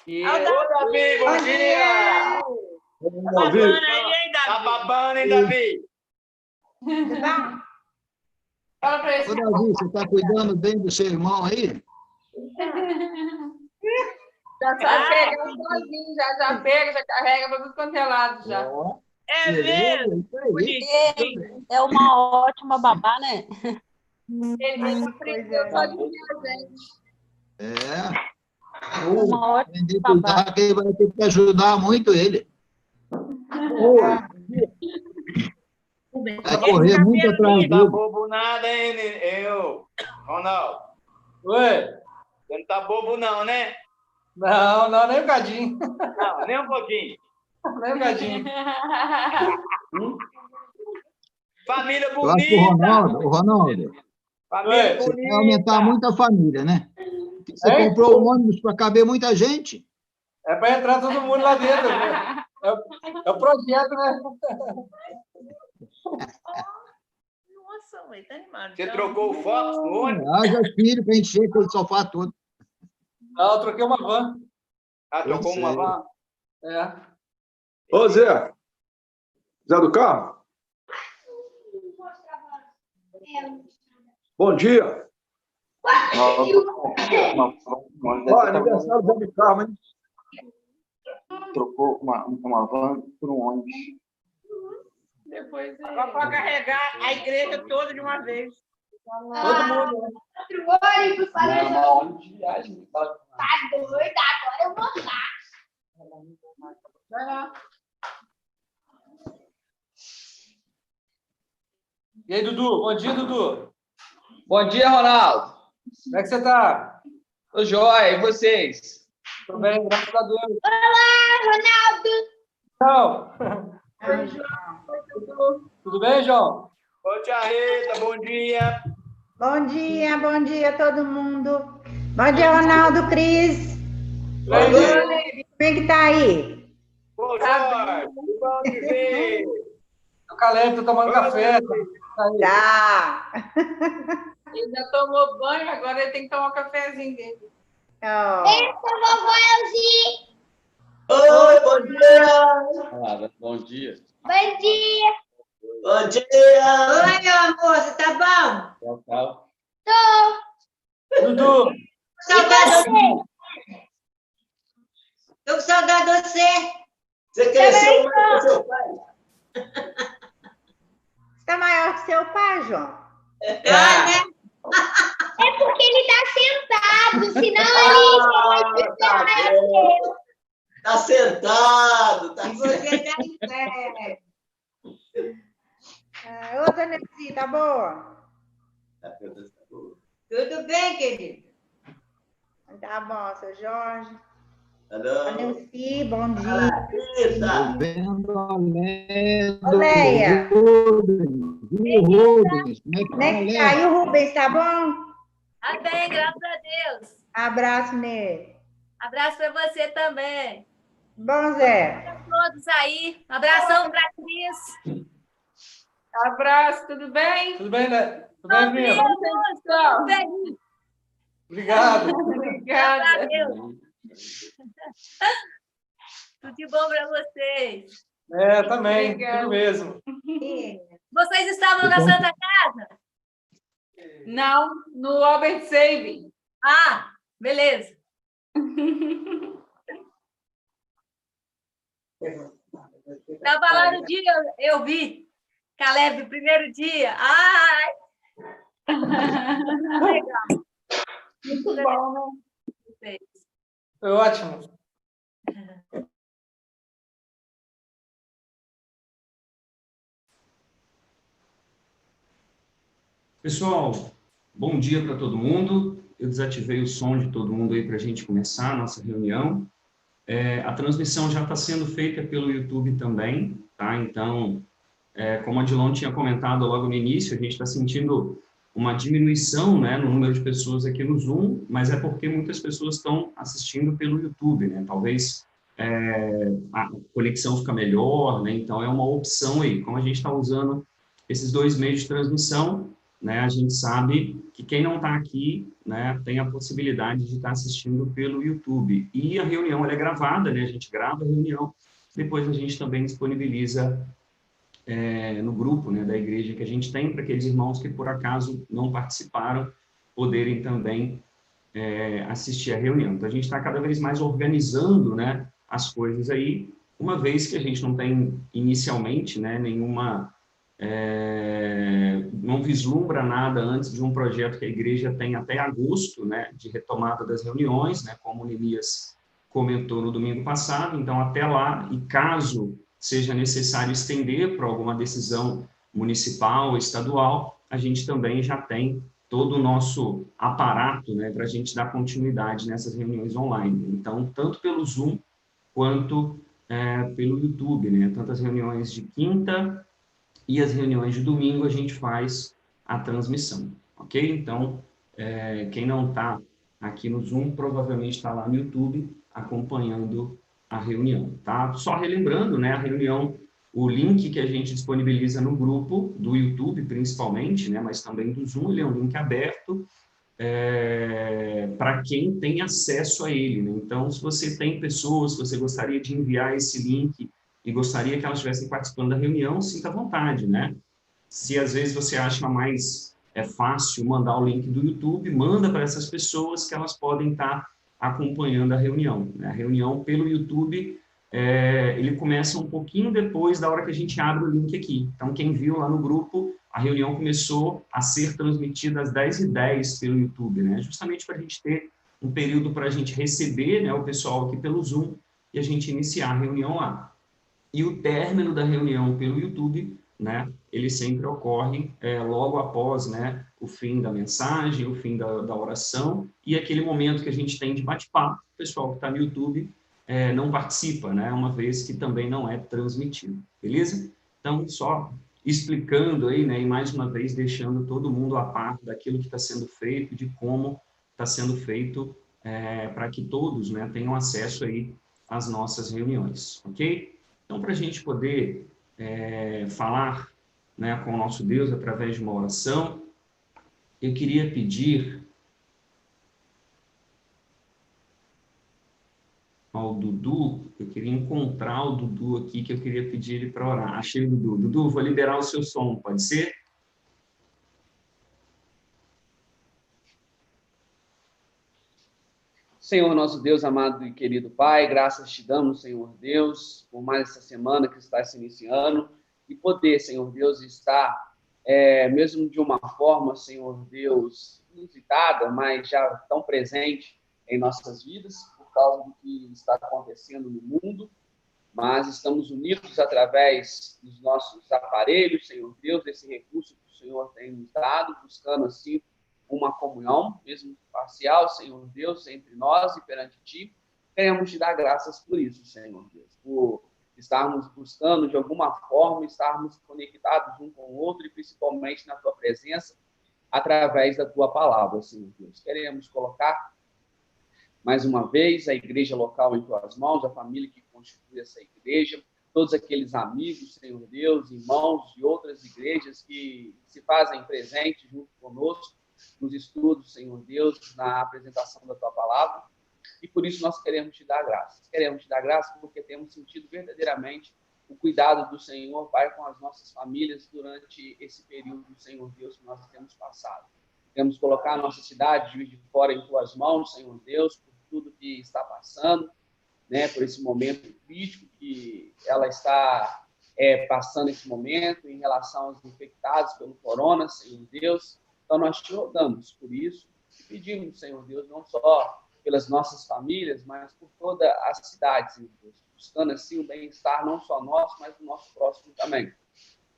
Ô, Davi, bom dia! Tá babando aí, hein, Davi? Tá babando, hein, Davi? Tudo bom? Fala pra ele. Ô, Davi, você está cuidando bem do seu irmão aí? Já sabe pegar sozinho, já pega, já carrega para tudo quanto é lado já. É Beleza, mesmo? isso aí. Bonitinho. É uma ótima babá, né? Ele já aprendeu sozinho a gente. É. Uma ótima Aprender a babá. cuidar, que ele vai ter que ajudar muito ele. Vai correr muito atrás Não tá dele. bobo nada, hein, eu, Ronaldo? Oi? Você não tá bobo não, né? Não, não, nem um cadinho. Não, nem um pouquinho. Nem um cadinho. Família Eu acho que bonita. o Ronaldo, Família Oi. você bonita. quer aumentar muito a família, né? Você Hein? comprou um ônibus para caber muita gente. É para entrar todo mundo lá dentro. Né? É o projeto, né? Nossa, mãe, tá animado. Você trocou o Fox no ônibus? Haja filho para encher aquele sofá todo. Não, eu troquei uma van. Ah, trocou Eu uma sei. van? É. Ô, Zé. Zé do carro? Bom dia. Ó, aniversário do Zé do carro, hein? Trocou uma van por um ônibus. Depois Agora pode carregar a igreja toda de uma vez. Todo mundo. Né? outro ônibus, falei, Uma ônibus de viagem. tá doido, agora eu vou lá. Vai lá. E aí, Dudu? Bom dia, Dudu. Bom dia, Ronaldo. Como é que você tá? Tô joia, e vocês? Tudo bem, graças a Deus. Ronaldo! Não. Tudo bem, João? Ô, tia Rita, bom dia. Bom dia a todo mundo. Bom dia, Ronaldo, Cris. Bom dia. Como é que tá aí? Ô, Jorge, bom te ver. O Caleb tá tomando café. Tá aí. Tá. Ele já tomou banho, agora ele tem que tomar um cafezinho dele. Oh. Oi, bom dia! Bom dia. Bom dia! Oi, meu amor, você tá bom? Tchau, tchau. Dudu, Saudade. Tô com saudade de você. Você cresceu mais que seu pai? Você tá maior que seu pai, João? Ah, né? É porque ele tá sentado, senão ele tá bom. Tá sentado, tá E você certo. tá em pé. Ô, dona Elzi, tá boa? Tudo bem, querido? Tá bom, seu Jorge. Dona Alô? Elzi, bom dia. Eita. Vendo a Léo, Leia. Rubens. Como é que Como é que tá, tá? Léo? E o Rubens, tá bom? Tá bem, graças a Deus. Abraço nele. Abraço para você também. Bom, Zé. A todos aí. Abração para Cris. Abraço, tudo bem? tudo bem, né? Tudo bem, primo? Tudo bem. Obrigado. Obrigada. Graças a Deus. Tudo de bom para vocês. É, também. Obrigado. Tudo mesmo. Vocês estavam na Santa Casa? Não, no Albert Saving. Ah, beleza. Estava lá no dia, eu vi. Caleb, primeiro dia. Ai! Legal. Muito bom, né? Foi ótimo. Pessoal, bom dia para todo mundo. Eu desativei o som de todo mundo aí para a gente começar a nossa reunião. A transmissão já está sendo feita pelo YouTube também, tá? Então, como a Dilon tinha comentado logo no início, a gente está sentindo uma diminuição, né, no número de pessoas aqui no Zoom, mas é porque muitas pessoas estão assistindo pelo YouTube, né? Talvez a conexão fica melhor, né? Então, é uma opção aí. Como a gente está usando esses dois meios de transmissão, né, a gente sabe que quem não está aqui, né, tem a possibilidade de estar assistindo pelo YouTube. E a reunião ela é gravada, né, a gente grava a reunião, depois a gente também disponibiliza no grupo, né, da igreja que a gente tem, para aqueles irmãos que por acaso não participaram, poderem também assistir a reunião. Então, a gente está cada vez mais organizando, né, as coisas aí, uma vez que a gente não tem inicialmente, né, não vislumbra nada antes de um projeto que a igreja tem até agosto, né, de retomada das reuniões, né, como o Neemias comentou no domingo passado. Então, até lá, e caso seja necessário estender para alguma decisão municipal ou estadual, a gente também já tem todo o nosso aparato, né, para a gente dar continuidade nessas reuniões online. Então, tanto pelo Zoom quanto pelo YouTube, né, tanto as reuniões de quinta e as reuniões de domingo a gente faz a transmissão, ok? Então, quem não está aqui no Zoom, provavelmente está lá no YouTube acompanhando a reunião, tá? Só relembrando, né, a reunião, o link que a gente disponibiliza no grupo do YouTube, principalmente, né, mas também do Zoom, ele é um link aberto para quem tem acesso a ele, né? Então, se você tem pessoas, se você gostaria de enviar esse link e gostaria que elas estivessem participando da reunião, sinta à vontade, né? Se às vezes você acha mais fácil mandar o link do YouTube, manda para essas pessoas que elas podem estar acompanhando a reunião, né? A reunião pelo YouTube, ele começa um pouquinho depois da hora que a gente abre o link aqui. Então, quem viu lá no grupo, a reunião começou a ser transmitida às 10h10 pelo YouTube, né? Justamente para a gente ter um período para a gente receber, né, o pessoal aqui pelo Zoom e a gente iniciar a reunião lá. E o término da reunião pelo YouTube, né, ele sempre ocorre logo após, né, o fim da mensagem, o fim da oração, e aquele momento que a gente tem de bate-papo. O pessoal que está no YouTube não participa, né, uma vez que também não é transmitido, beleza? Então, só explicando aí, né, e mais uma vez deixando todo mundo a par daquilo que está sendo feito, de como está sendo feito, para que todos, né, tenham acesso aí às nossas reuniões, ok? Então, para a gente poder falar, né, com o nosso Deus através de uma oração, eu queria pedir ao Dudu, eu queria encontrar o Dudu aqui, que eu queria pedir ele para orar. Achei o Dudu. Dudu, vou liberar o seu som, pode ser? Senhor, nosso Deus amado e querido Pai, graças te damos, Senhor Deus, por mais essa semana que está se iniciando e poder, Senhor Deus, estar, mesmo de uma forma, Senhor Deus, inusitada, mas já tão presente em nossas vidas, por causa do que está acontecendo no mundo, mas estamos unidos através dos nossos aparelhos, Senhor Deus, desse recurso que o Senhor tem nos dado, buscando, assim, uma comunhão, mesmo parcial, Senhor Deus, entre nós e perante Ti. Queremos Te dar graças por isso, Senhor Deus, por estarmos buscando, de alguma forma, estarmos conectados um com o outro e principalmente na Tua presença, através da Tua palavra, Senhor Deus. Queremos colocar, mais uma vez, a igreja local em Tuas mãos, a família que constitui essa igreja, todos aqueles amigos, Senhor Deus, irmãos de outras igrejas que se fazem presentes junto conosco, nos estudos, Senhor Deus, na apresentação da Tua palavra, e por isso nós queremos Te dar graças. Queremos Te dar graças porque temos sentido verdadeiramente o cuidado do Senhor, Pai, com as nossas famílias durante esse período, Senhor Deus, que nós temos passado. Queremos colocar a nossa cidade de Juiz de Fora em Tuas mãos, Senhor Deus, por tudo que está passando, né, por esse momento crítico que ela está passando esse momento em relação aos infectados pelo corona, Senhor Deus. Então, nós Te rogamos por isso e pedimos, Senhor Deus, não só pelas nossas famílias, mas por toda a cidade, Senhor Deus, buscando, assim, o bem-estar não só nosso, mas do nosso próximo também.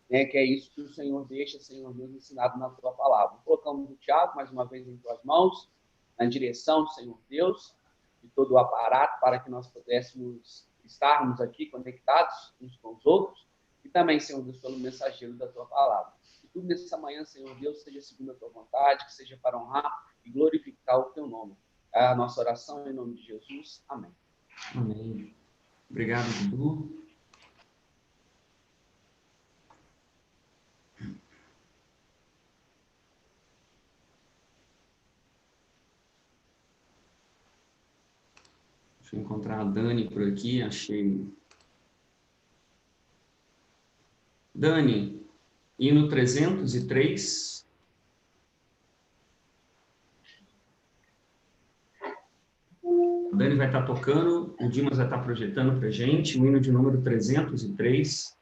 Que é isso que o Senhor deixa, Senhor Deus, ensinado na Tua palavra. Colocamos o Tiago, mais uma vez, em Tuas mãos, na direção, Senhor Deus, de todo o aparato, para que nós pudéssemos estarmos aqui conectados uns com os outros, e também, Senhor Deus, pelo mensageiro da Tua palavra. Tudo nessa manhã, Senhor Deus, seja segundo a Tua vontade, que seja para honrar e glorificar o Teu nome. É a nossa oração em nome de Jesus. Amém. Amém. Obrigado, Dudu. Deixa eu encontrar a Dani por aqui, achei. Dani, hino 303. A Dani vai estar tocando, o Dimas vai estar projetando para a gente, o hino de número 303.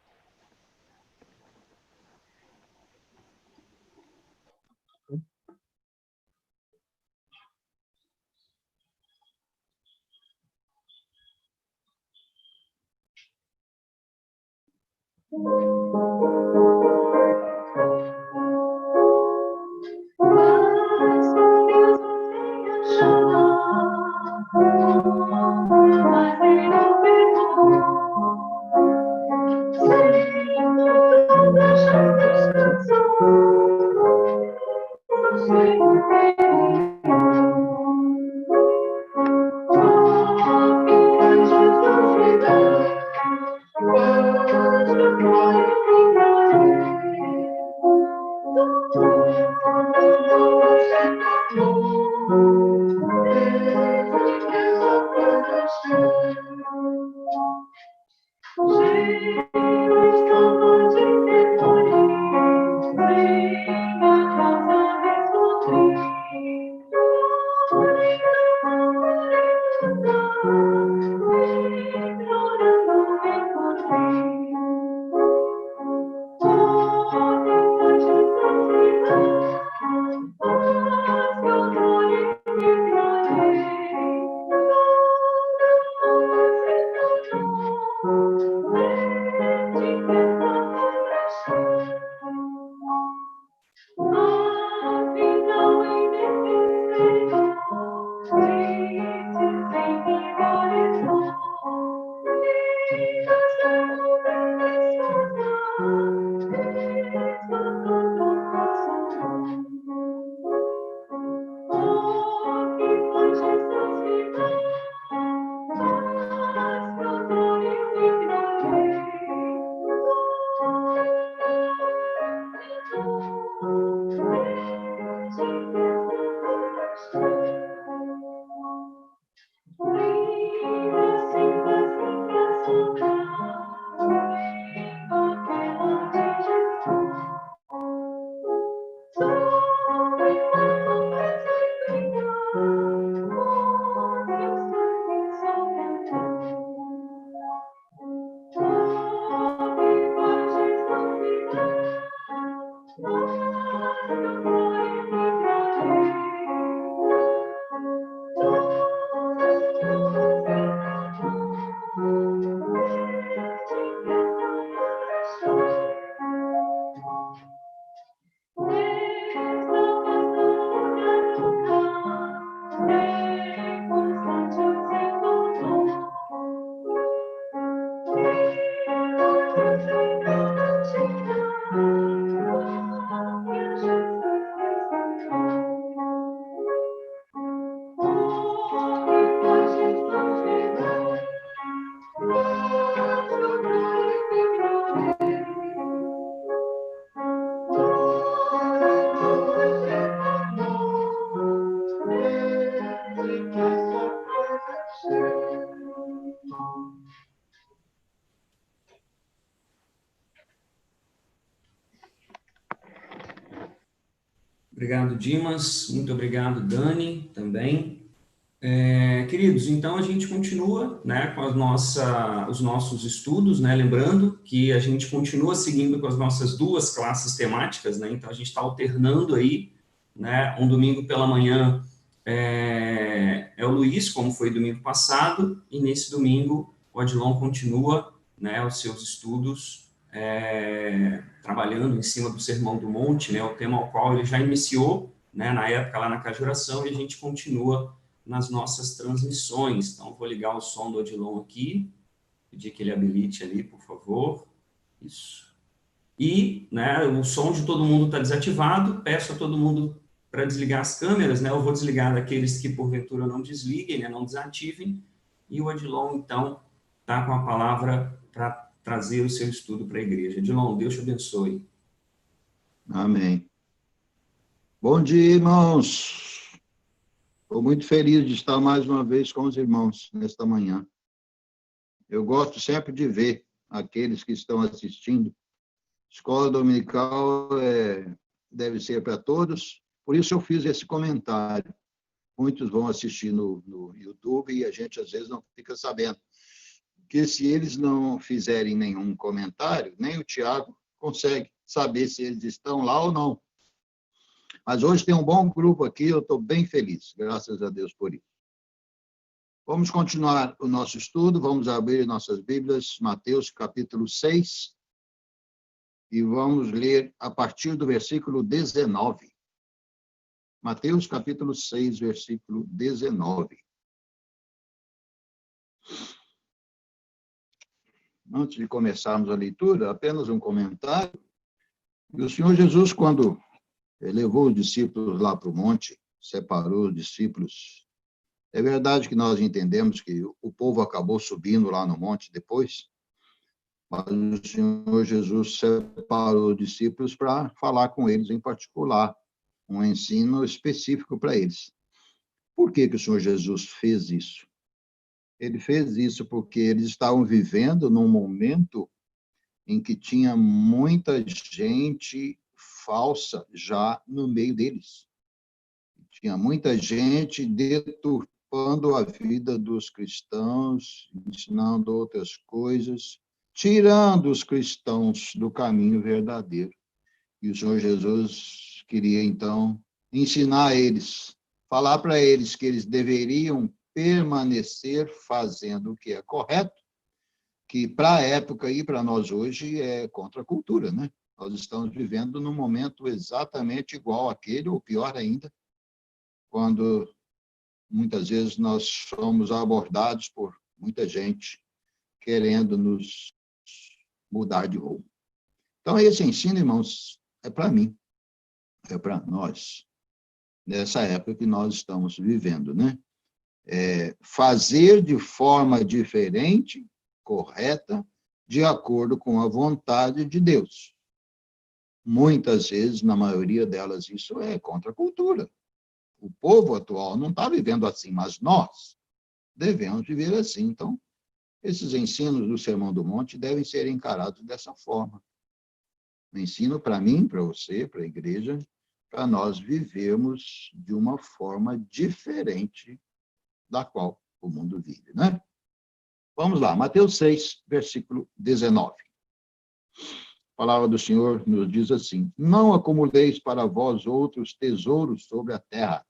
Obrigado, Dimas. Muito obrigado, Dani, também. Queridos, então a gente continua, né, com os nossos estudos, né, lembrando que a gente continua seguindo com as nossas duas classes temáticas, né, então a gente está alternando aí, né, um domingo pela manhã é o Luiz, como foi domingo passado, e nesse domingo o Adilon continua, né, os seus estudos, trabalhando em cima do Sermão do Monte, né, o tema ao qual ele já iniciou, né, na época lá na Cajuração, e a gente continua nas nossas transmissões. Então, vou ligar o som do Odilon aqui, pedir que ele habilite ali, por favor. Isso. E, né, o som de todo mundo está desativado, peço a todo mundo para desligar as câmeras, né, eu vou desligar daqueles que, porventura, não desliguem, né, não desativem, e o Odilon, então, está com a palavra para trazer o seu estudo para a igreja. Odilon, Deus te abençoe. Amém. Bom dia, irmãos. Estou muito feliz de estar mais uma vez com os irmãos nesta manhã. Eu gosto sempre de ver aqueles que estão assistindo. Escola dominical deve ser para todos, por isso eu fiz esse comentário. Muitos vão assistir no YouTube e a gente às vezes não fica sabendo. Porque se eles não fizerem nenhum comentário, nem o Tiago consegue saber se eles estão lá ou não. Mas hoje tem um bom grupo aqui, eu estou bem feliz, graças a Deus por isso. Vamos continuar o nosso estudo, vamos abrir nossas Bíblias, Mateus capítulo 6, e vamos ler a partir do versículo 19. Mateus capítulo 6, versículo 19. Antes de começarmos a leitura, apenas um comentário. O Senhor Jesus, quando levou os discípulos lá para o monte, separou os discípulos. É verdade que nós entendemos que o povo acabou subindo lá no monte depois, mas o Senhor Jesus separou os discípulos para falar com eles em particular, um ensino específico para eles. Por que o Senhor Jesus fez isso? Ele fez isso porque eles estavam vivendo num momento em que tinha muita gente falsa já no meio deles. Tinha muita gente deturpando a vida dos cristãos, ensinando outras coisas, tirando os cristãos do caminho verdadeiro. E o Senhor Jesus queria, então, ensinar eles, falar para eles que eles deveriam permanecer fazendo o que é correto, que para a época e para nós hoje é contra a cultura, né? Nós estamos vivendo num momento exatamente igual àquele, ou pior ainda, quando muitas vezes nós somos abordados por muita gente querendo nos mudar de rumo. Então, esse ensino, irmãos, é para mim, é para nós, nessa época que nós estamos vivendo, né? Fazer de forma diferente, correta, de acordo com a vontade de Deus. Muitas vezes, na maioria delas, isso é contra a cultura. O povo atual não está vivendo assim, mas nós devemos viver assim. Então, esses ensinos do Sermão do Monte devem ser encarados dessa forma. Um ensino para mim, para você, para a igreja, para nós vivermos de uma forma diferente da qual o mundo vive, né? Vamos lá, Mateus 6, versículo 19. A palavra do Senhor nos diz assim: não acumuleis para vós outros tesouros sobre a terra,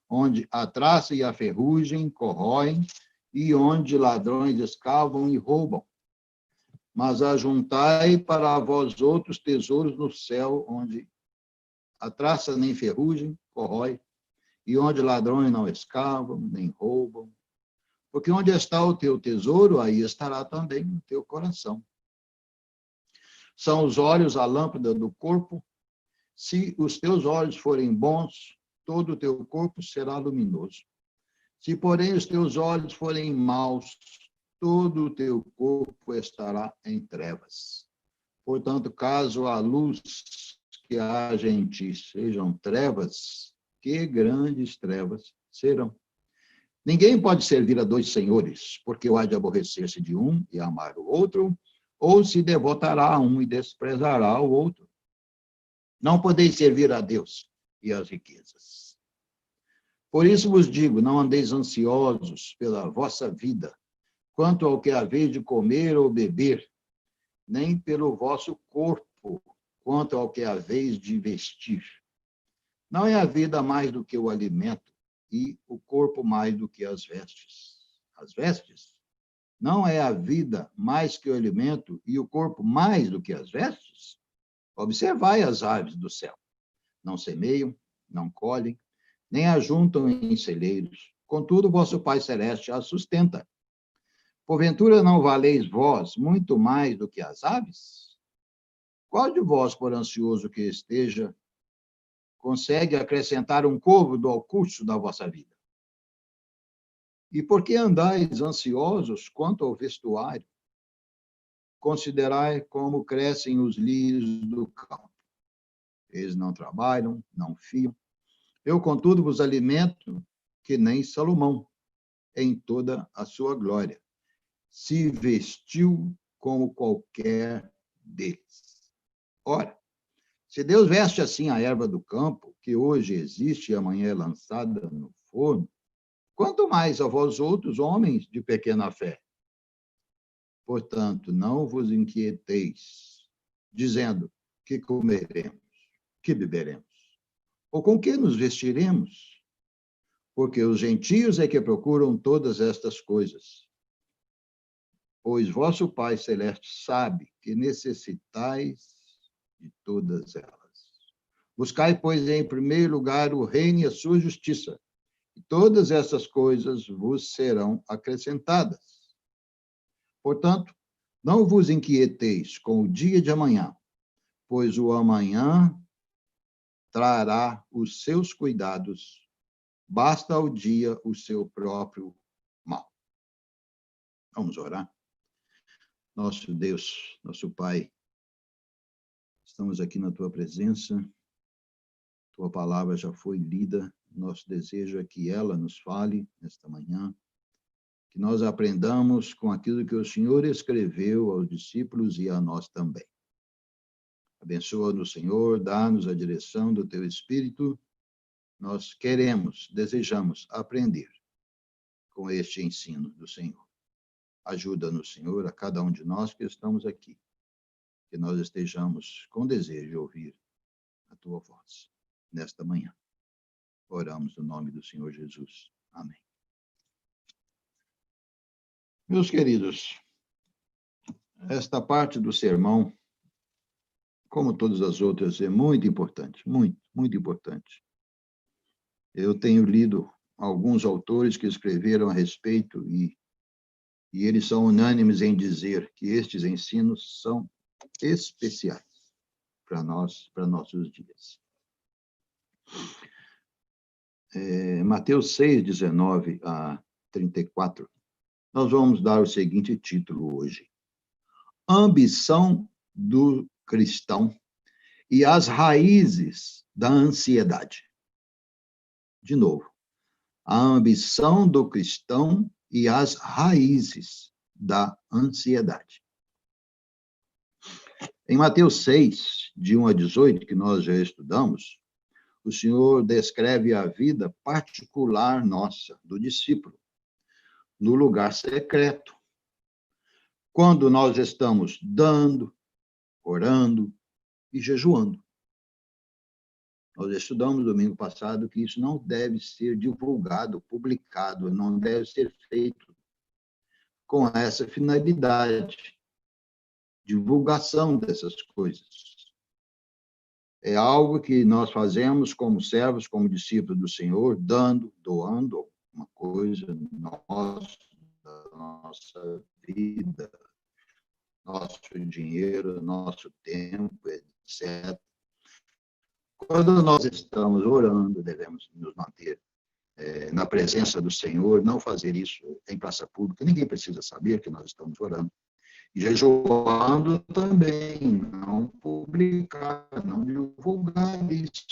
onde a traça e a ferrugem corroem, e onde ladrões escavam e roubam. Mas ajuntai para vós outros tesouros no céu, onde a traça nem ferrugem corrói, e onde ladrões não escavam, nem roubam. Porque onde está o teu tesouro, aí estará também o teu coração. São os olhos a lâmpada do corpo. Se os teus olhos forem bons, todo o teu corpo será luminoso. Se, porém, os teus olhos forem maus, todo o teu corpo estará em trevas. Portanto, caso a luz que haja em ti sejam trevas, que grandes trevas serão. Ninguém pode servir a dois senhores, porque ou há de aborrecer-se de um e amar o outro, ou se devotará a um e desprezará o outro. Não podeis servir a Deus e às riquezas. Por isso vos digo, não andeis ansiosos pela vossa vida, quanto ao que haveis de comer ou beber, nem pelo vosso corpo, quanto ao que haveis de vestir. Não é a vida mais do que o alimento, e o corpo mais do que as vestes. As vestes? Não é a vida mais que o alimento, e o corpo mais do que as vestes? Observai as aves do céu. Não semeiam, não colhem, nem ajuntam em celeiros. Contudo, vosso Pai Celeste as sustenta. Porventura não valeis vós muito mais do que as aves? Qual de vós, por ansioso que esteja, consegue acrescentar um côvado ao curso da vossa vida? E por que andais ansiosos quanto ao vestuário? Considerai como crescem os lírios do campo. Eles não trabalham, não fiam. Eu, contudo, vos alimento, que nem Salomão, em toda a sua glória. Se vestiu como qualquer deles. Ora, se Deus veste assim a erva do campo, que hoje existe e amanhã é lançada no forno, quanto mais a vós outros, homens de pequena fé. Portanto, não vos inquieteis, dizendo, que comeremos, que beberemos, ou com que nos vestiremos? Porque os gentios é que procuram todas estas coisas. Pois vosso Pai Celeste sabe que necessitais de todas elas. Buscai, pois, em primeiro lugar o reino e a sua justiça, e todas essas coisas vos serão acrescentadas. Portanto, não vos inquieteis com o dia de amanhã, pois o amanhã trará os seus cuidados, basta ao dia o seu próprio mal. Vamos orar. Nosso Deus, nosso Pai, estamos aqui na Tua presença, Tua palavra já foi lida, nosso desejo é que ela nos fale nesta manhã, que nós aprendamos com aquilo que o Senhor escreveu aos discípulos e a nós também. Abençoa-nos, Senhor, dá-nos a direção do Teu Espírito, nós queremos, desejamos aprender com este ensino do Senhor. Ajuda-nos, Senhor, a cada um de nós que estamos aqui, que nós estejamos com desejo de ouvir a Tua voz nesta manhã. Oramos no nome do Senhor Jesus. Amém. Meus queridos, esta parte do sermão, como todas as outras, é muito importante, muito, muito importante. Eu tenho lido alguns autores que escreveram a respeito e eles são unânimes em dizer que estes ensinos são especiais para nós, para nossos dias. Mateus 6, 19 a 34, nós vamos dar o seguinte título hoje: Ambição do cristão e as raízes da ansiedade. De novo, a ambição do cristão e as raízes da ansiedade. Em Mateus 6, de 1 a 18, que nós já estudamos, o Senhor descreve a vida particular nossa, do discípulo, no lugar secreto, quando nós estamos dando, orando e jejuando. Nós estudamos domingo passado que isso não deve ser divulgado, publicado, não deve ser feito com essa finalidade, divulgação dessas coisas. É algo que nós fazemos como servos, como discípulos do Senhor, dando, doando uma coisa nossa, da nossa vida, nosso dinheiro, nosso tempo, etc. Quando nós estamos orando, devemos nos manter na presença do Senhor, não fazer isso em praça pública. Ninguém precisa saber que nós estamos orando. E jejuando também, não publicar, não divulgar isso.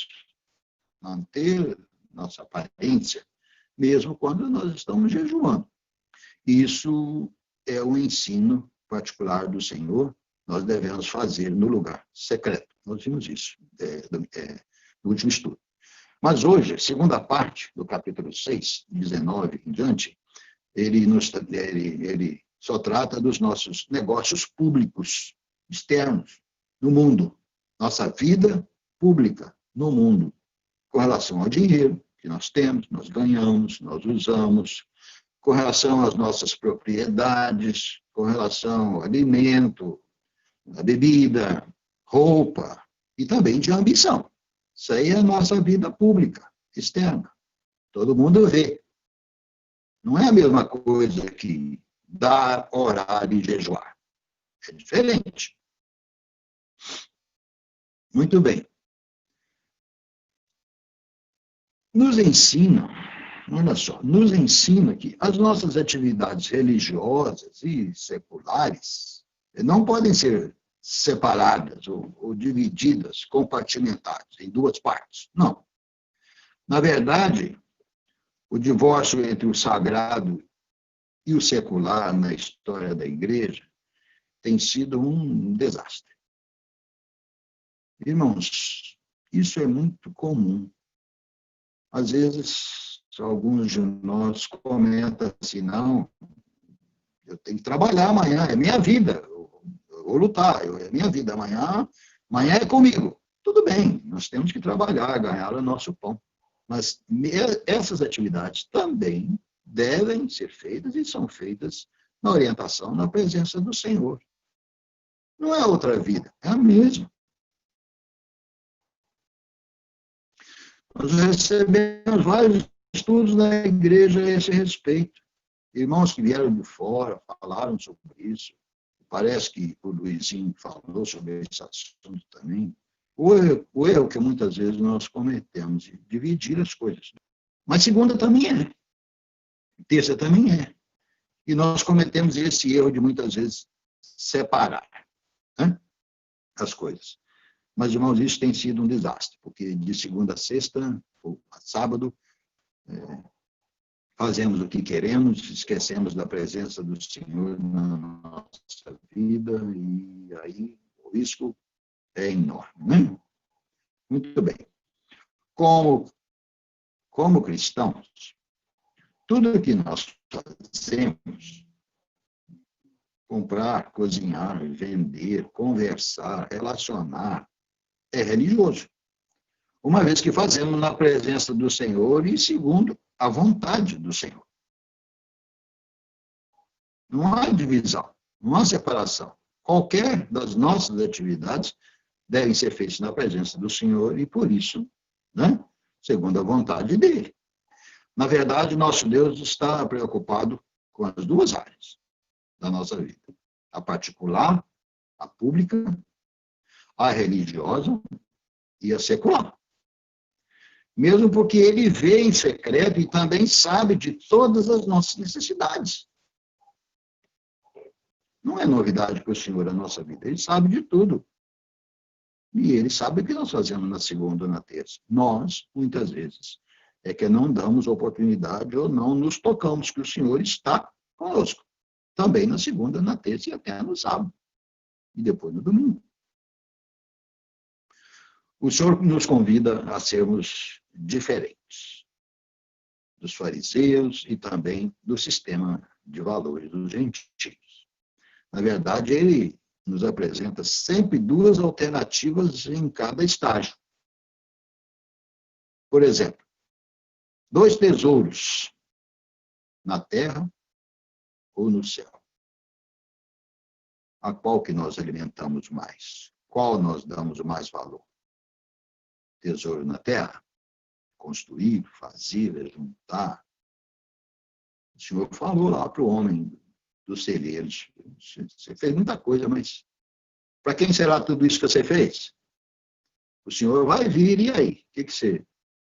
Manter nossa aparência, mesmo quando nós estamos jejuando. Isso é o ensino particular do Senhor, nós devemos fazer no lugar secreto. Nós vimos isso no último estudo. Mas hoje, a segunda parte do capítulo 6, 19 em diante, ele só trata dos nossos negócios públicos, externos, no mundo. Nossa vida pública no mundo, com relação ao dinheiro que nós temos, nós ganhamos, nós usamos, com relação às nossas propriedades, com relação ao alimento, a bebida, roupa, e também de ambição. Isso aí é a nossa vida pública, externa. Todo mundo vê. Não é a mesma coisa que dar, orar e jejuar. É diferente. Muito bem. Nos ensina, olha só, nos ensina que as nossas atividades religiosas e seculares não podem ser separadas ou divididas, compartimentadas em duas partes. Não. Na verdade, O divórcio entre o sagrado e o secular na história da igreja tem sido um desastre. Irmãos, isso é muito comum. Às vezes, alguns de nós comentam assim, não, eu tenho que trabalhar amanhã, é minha vida, eu vou lutar, é minha vida, amanhã é comigo. Tudo bem, nós temos que trabalhar, ganhar o nosso pão. Mas essas atividades também devem ser feitas e são feitas na orientação, na presença do Senhor. Não é outra vida, é a mesma. Nós recebemos vários estudos na igreja a esse respeito. Irmãos que vieram de fora falaram sobre isso. Parece que o Luizinho falou sobre esse assunto também. O erro que muitas vezes nós cometemos de dividir as coisas. Mas segunda também é. Terça também é. E nós cometemos esse erro de muitas vezes separar, né, as coisas. Mas, irmãos, isso tem sido um desastre, porque de segunda a sexta, ou a sábado, fazemos o que queremos, esquecemos da presença do Senhor na nossa vida, e aí o risco é enorme, né? Muito bem. Como cristãos, tudo que nós fazemos, comprar, cozinhar, vender, conversar, relacionar, é religioso. Uma vez que fazemos na presença do Senhor e segundo a vontade do Senhor. Não há divisão, não há separação. Qualquer das nossas atividades devem ser feitas na presença do Senhor e, por isso, né, segundo a vontade dele. Na verdade, nosso Deus está preocupado com as duas áreas da nossa vida. A particular, a pública, a religiosa e a secular. Mesmo porque ele vê em secreto e também sabe de todas as nossas necessidades. Não é novidade para o Senhor a nossa vida, ele sabe de tudo. E ele sabe o que nós fazemos na segunda ou na terça. Nós, muitas vezes, é que não damos oportunidade ou não nos tocamos, que o Senhor está conosco. Também na segunda, na terça e até no sábado. E depois no domingo. O Senhor nos convida a sermos diferentes dos fariseus e também do sistema de valores dos gentios. Na verdade, ele nos apresenta sempre duas alternativas em cada estágio. Por exemplo, 2 tesouros na terra ou no céu. A qual que nós alimentamos mais? Qual nós damos mais valor? Tesouro na terra? Construir, fazer, juntar. O Senhor falou lá para o homem dos celeiros. Você fez muita coisa, mas para quem será tudo isso que você fez? O Senhor vai vir, e aí? O que você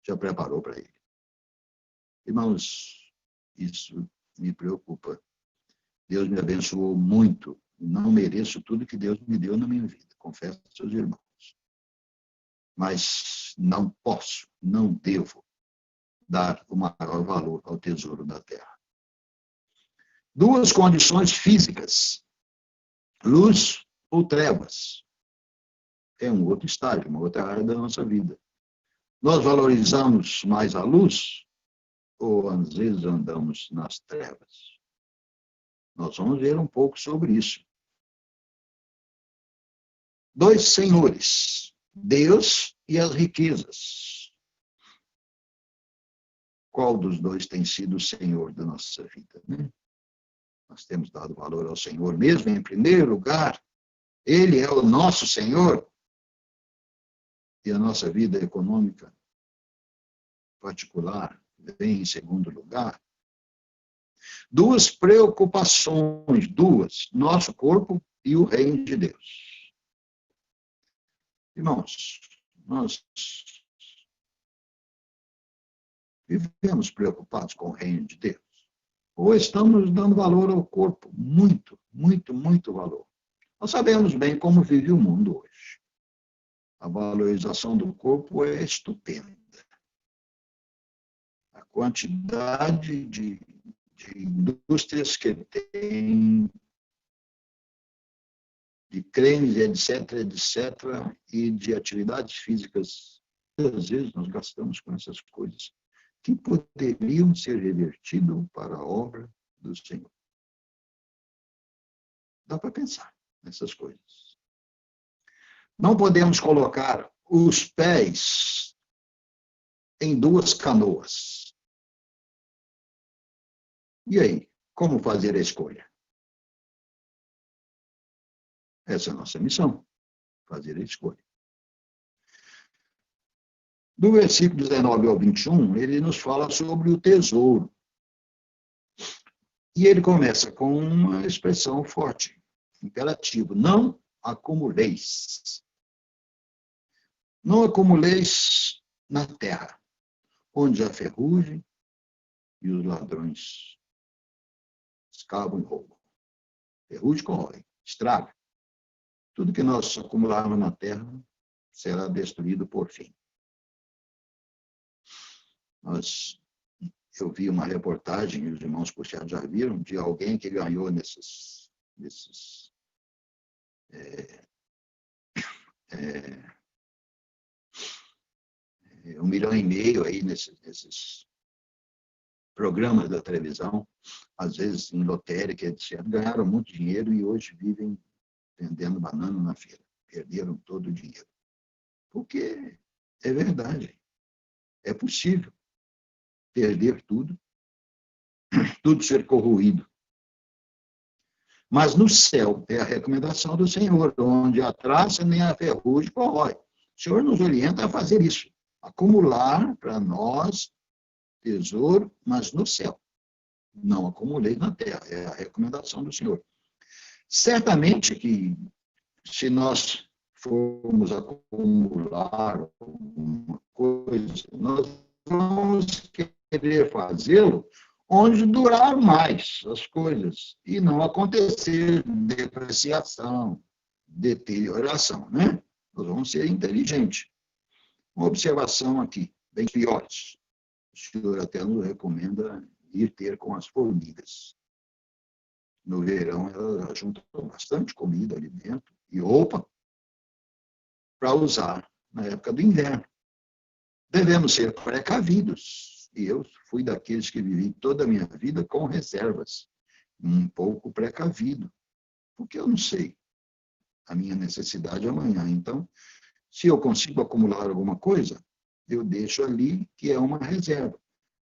já preparou para ele? Irmãos, isso me preocupa. Deus me abençoou muito. Não mereço tudo que Deus me deu na minha vida, confesso aos seus irmãos. Mas não posso, não devo dar o maior valor ao tesouro da terra. 2 condições físicas, luz ou trevas. É um outro estágio, uma outra área da nossa vida. Nós valorizamos mais a luz ou às vezes andamos nas trevas? Nós vamos ver um pouco sobre isso. 2 senhores, Deus e as riquezas. Qual dos dois tem sido o Senhor da nossa vida, né? Nós temos dado valor ao Senhor mesmo, em primeiro lugar. Ele é o nosso Senhor. E a nossa vida econômica particular vem em segundo lugar. 2 preocupações, nosso corpo e o reino de Deus. Irmãos, nós vivemos preocupados com o reino de Deus? Ou estamos dando valor ao corpo? Muito, muito, muito valor. Nós sabemos bem como vive o mundo hoje. A valorização do corpo é estupenda. A quantidade de indústrias que tem, de cremes, etc., e de atividades físicas. Às vezes nós gastamos com essas coisas que poderiam ser revertidas para a obra do Senhor. Dá para pensar nessas coisas. Não podemos colocar os pés em duas canoas. E aí, como fazer a escolha? Essa é a nossa missão, fazer a escolha. Do versículo 19 ao 21, ele nos fala sobre o tesouro. E ele começa com uma expressão forte, imperativo: não acumuleis. Não acumuleis na terra, onde a ferrugem e os ladrões escavam e roubam. Ferrugem corrói, estraga. Tudo que nós acumularmos na terra será destruído por fim. Eu vi uma reportagem, e os irmãos puxados já viram, de alguém que ganhou nesses 1,5 milhão aí nesses programas da televisão, às vezes em lotérica, etc. Ganharam muito dinheiro e hoje vivem vendendo banana na feira. Perderam todo o dinheiro. Porque é verdade. É possível perder tudo ser corroído. Mas no céu é a recomendação do Senhor, onde a traça nem a ferrugem corrói. O Senhor nos orienta a fazer isso, acumular para nós tesouro, mas no céu. Não acumulei na terra, é a recomendação do Senhor. Certamente que, se nós formos acumular alguma coisa, nós vamos querer fazê-lo onde durar mais as coisas e não acontecer depreciação, deterioração, né? Nós vamos ser inteligentes. Uma observação aqui, bem piores. O Senhor até nos recomenda ir ter com as formigas. No verão, elas juntam bastante comida, alimento e roupa para usar na época do inverno. Devemos ser precavidos. E eu fui daqueles que vivi toda a minha vida com reservas, um pouco precavido, porque eu não sei a minha necessidade amanhã. Então, se eu consigo acumular alguma coisa, eu deixo ali que é uma reserva.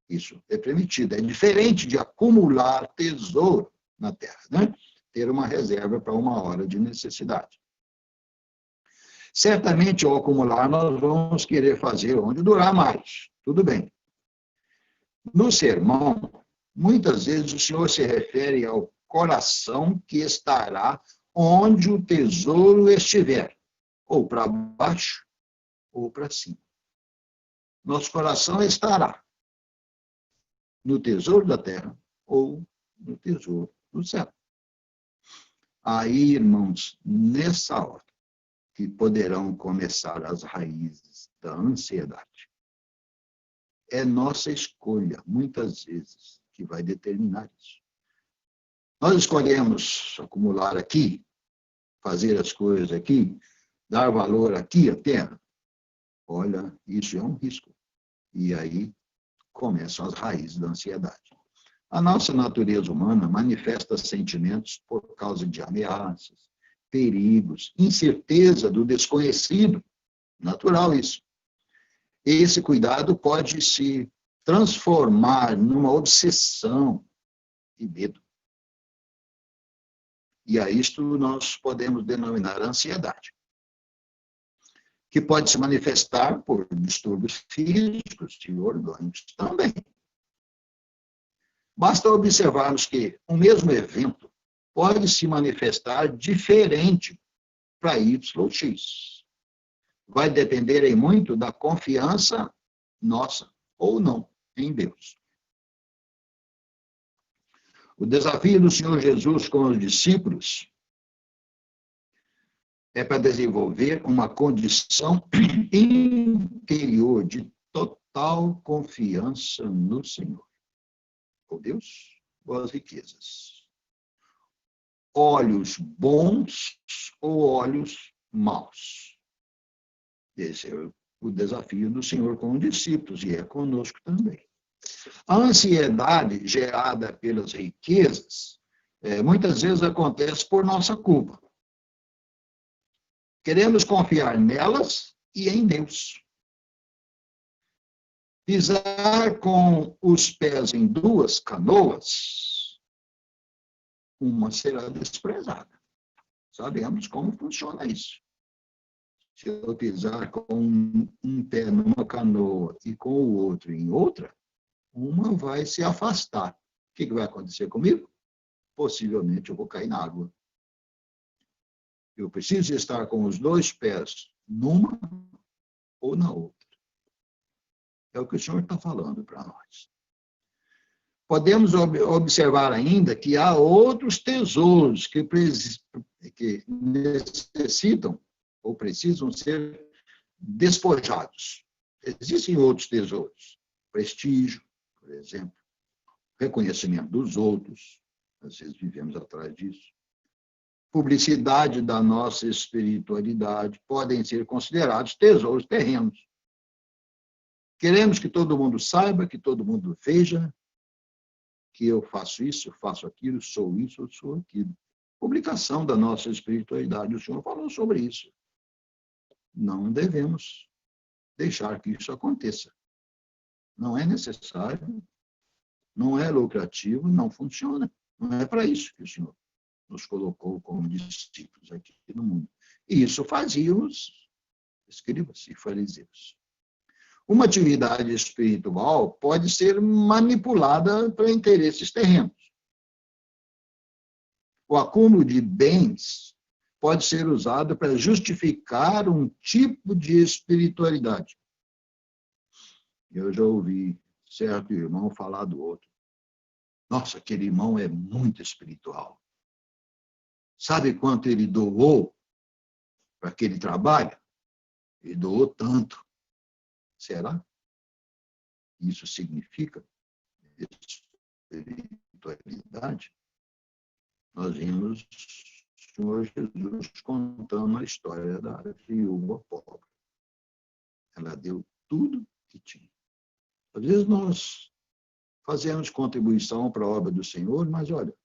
Isso é permitido. É diferente de acumular tesouro na terra, né? Ter uma reserva para uma hora de necessidade. Certamente, ao acumular, nós vamos querer fazer onde durar mais. Tudo bem. No sermão, muitas vezes o Senhor se refere ao coração que estará onde o tesouro estiver, ou para baixo, ou para cima. Nosso coração estará no tesouro da terra, ou no tesouro do céu. Aí, irmãos, nessa hora, que poderão começar as raízes da ansiedade. É nossa escolha, muitas vezes, que vai determinar isso. Nós escolhemos acumular aqui, fazer as coisas aqui, dar valor aqui à terra. Olha, isso é um risco. E aí começam as raízes da ansiedade. A nossa natureza humana manifesta sentimentos por causa de ameaças, perigos, incerteza do desconhecido. Natural isso. Esse cuidado pode se transformar numa obsessão e medo. E a isto nós podemos denominar ansiedade, que pode se manifestar por distúrbios físicos e orgânicos também. Basta observarmos que o mesmo evento pode se manifestar diferente para Y ou X. Vai depender em muito da confiança nossa, ou não, em Deus. O desafio do Senhor Jesus com os discípulos é para desenvolver uma condição interior de total total confiança no Senhor. Ou Deus, ou as riquezas. Olhos bons ou olhos maus. Esse é o desafio do Senhor com os discípulos, e é conosco também. A ansiedade gerada pelas riquezas, muitas vezes acontece por nossa culpa. Queremos confiar nelas e em Deus. Pisar com os pés em duas canoas, uma será desprezada. Sabemos como funciona isso. Se eu pisar com um pé numa canoa e com o outro em outra, uma vai se afastar. O que vai acontecer comigo? Possivelmente eu vou cair na água. Eu preciso estar com os dois pés numa ou na outra. É o que o Senhor está falando para nós. Podemos observar ainda que há outros tesouros que necessitam ou precisam ser despojados. Existem outros tesouros. Prestígio, por exemplo. Reconhecimento dos outros. Às vezes vivemos atrás disso. Publicidade da nossa espiritualidade podem ser considerados tesouros terrenos. Queremos que todo mundo saiba, que todo mundo veja que eu faço isso, eu faço aquilo, sou isso, eu sou aquilo. Publicação da nossa espiritualidade. O Senhor falou sobre isso. Não devemos deixar que isso aconteça. Não é necessário, não é lucrativo, não funciona. Não é para isso que o Senhor nos colocou como discípulos aqui no mundo. E isso faziam os escribas e fariseus. Uma atividade espiritual pode ser manipulada para interesses terrenos. O acúmulo de bens pode ser usado para justificar um tipo de espiritualidade. Eu já ouvi certo irmão falar do outro. Nossa, aquele irmão é muito espiritual. Sabe quanto ele doou para aquele trabalho? Ele doou tanto. Será? Isso significa espiritualidade? Nós vimos o Senhor Jesus contando a história da viúva pobre. Ela deu tudo que tinha. Às vezes nós fazemos contribuição para a obra do Senhor, mas olha,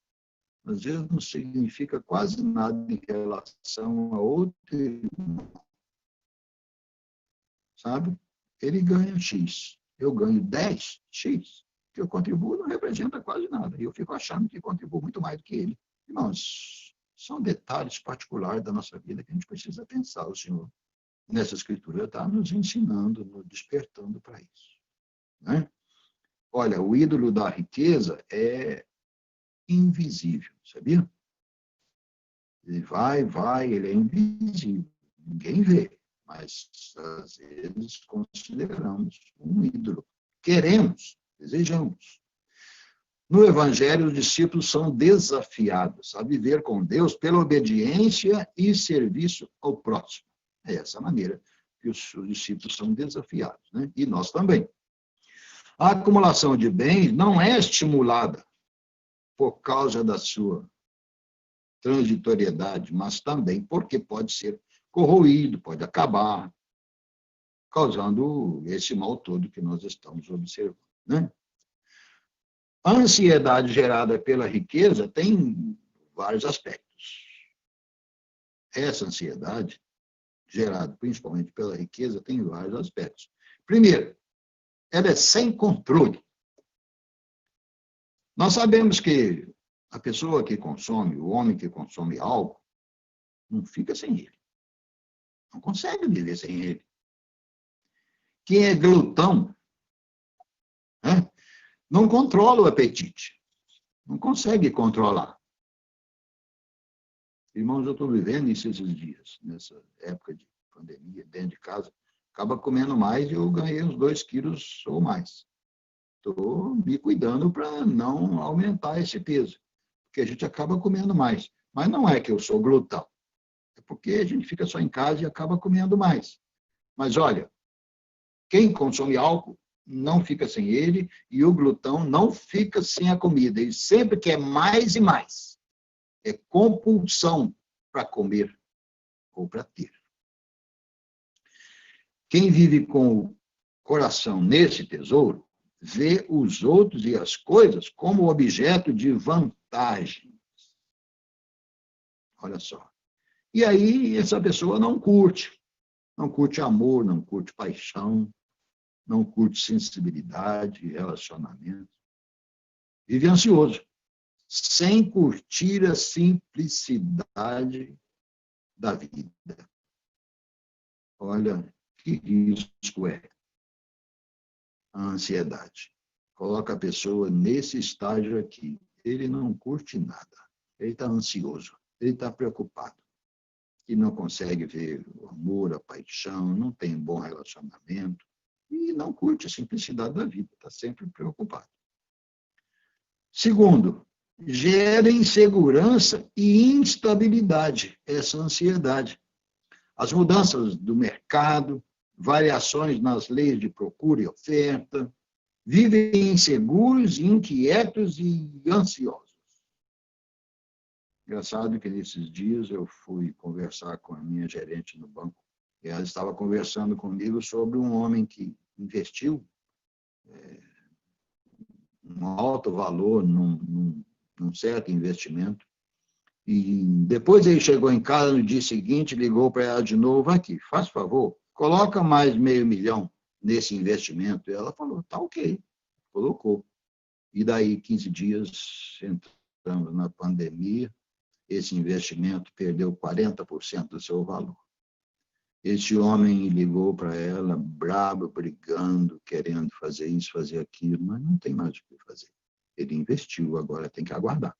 às vezes não significa quase nada em relação a outro irmão. Sabe? Ele ganha X, eu ganho 10X, que eu contribuo não representa quase nada. E eu fico achando que contribuo muito mais do que ele. Irmãos, são detalhes particulares da nossa vida que a gente precisa pensar. O Senhor, nessa escritura, está nos ensinando, nos despertando para isso. Né? Olha, o ídolo da riqueza é invisível, sabia? Ele vai, ele é invisível. Ninguém vê. Mas, às vezes, consideramos um ídolo. Queremos, desejamos. No Evangelho, os discípulos são desafiados a viver com Deus pela obediência e serviço ao próximo. É essa maneira que os discípulos são desafiados, né? E nós também. A acumulação de bens não é estimulada por causa da sua transitoriedade, mas também porque pode ser corroído, pode acabar, causando esse mal todo que nós estamos observando, né? A ansiedade gerada pela riqueza tem vários aspectos. Essa ansiedade, gerada principalmente pela riqueza, tem vários aspectos. Primeiro, ela é sem controle. Nós sabemos que a pessoa que consome, o homem que consome algo, não fica sem ele. Não consegue viver sem ele. Quem é glutão, né, não controla o apetite. Não consegue controlar. Irmãos, eu estou vivendo isso esses dias, nessa época de pandemia, dentro de casa. Acaba comendo mais e eu ganhei uns 2 quilos ou mais. Estou me cuidando para não aumentar esse peso. Porque a gente acaba comendo mais. Mas não é que eu sou glutão. É porque a gente fica só em casa e acaba comendo mais. Mas olha, quem consome álcool não fica sem ele, e o glutão não fica sem a comida. Ele sempre quer mais e mais. É compulsão para comer ou para ter. Quem vive com o coração nesse tesouro, vê os outros e as coisas como objeto de vantagem. Olha só. E aí, essa pessoa não curte amor, não curte paixão, não curte sensibilidade, relacionamento. Vive ansioso, sem curtir a simplicidade da vida. Olha, que risco é a ansiedade. Coloca a pessoa nesse estágio aqui. Ele não curte nada. Ele está ansioso. Ele está preocupado. E não consegue ver o amor, a paixão, não tem bom relacionamento. E não curte a simplicidade da vida. Está sempre preocupado. Segundo, gera insegurança e instabilidade, essa ansiedade. As mudanças do mercado, variações nas leis de procura e oferta, vivem inseguros, inquietos e ansiosos. Engraçado que nesses dias eu fui conversar com a minha gerente no banco, e ela estava conversando comigo sobre um homem que investiu um alto valor num certo investimento, e depois ele chegou em casa no dia seguinte, ligou para ela de novo, aqui, faz favor, coloca mais $500 mil nesse investimento. E ela falou, tá ok, colocou. E daí, 15 dias, entramos na pandemia, esse investimento perdeu 40% do seu valor. Esse homem ligou para ela, brabo, brigando, querendo fazer isso, fazer aquilo, mas não tem mais o que fazer. Ele investiu, agora tem que aguardar.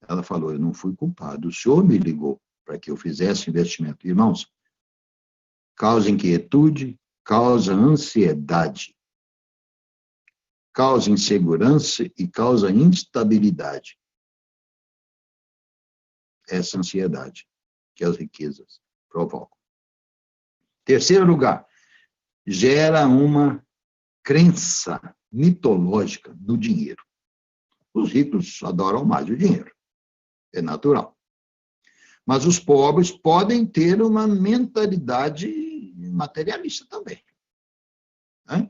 Ela falou, eu não fui culpado, o senhor me ligou para que eu fizesse investimento. Irmãos, causa inquietude, causa ansiedade, causa insegurança e causa instabilidade. Essa ansiedade que as riquezas provocam. Terceiro lugar, gera uma crença mitológica no dinheiro. Os ricos adoram mais o dinheiro. É natural. Mas os pobres podem ter uma mentalidade materialista também. Né?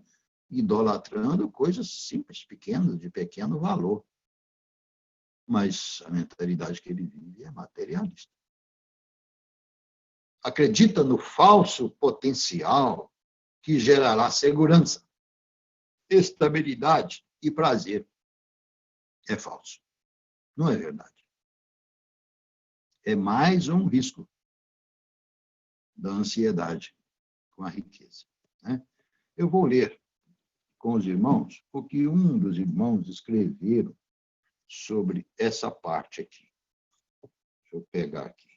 Idolatrando coisas simples, pequenas, de pequeno valor. Mas a mentalidade que ele vive é materialista. Acredita no falso potencial que gerará segurança, estabilidade e prazer. É falso. Não é verdade. É mais um risco da ansiedade com a riqueza. Né? Eu vou ler com os irmãos o que um dos irmãos escreveram sobre essa parte aqui. Deixa eu pegar aqui.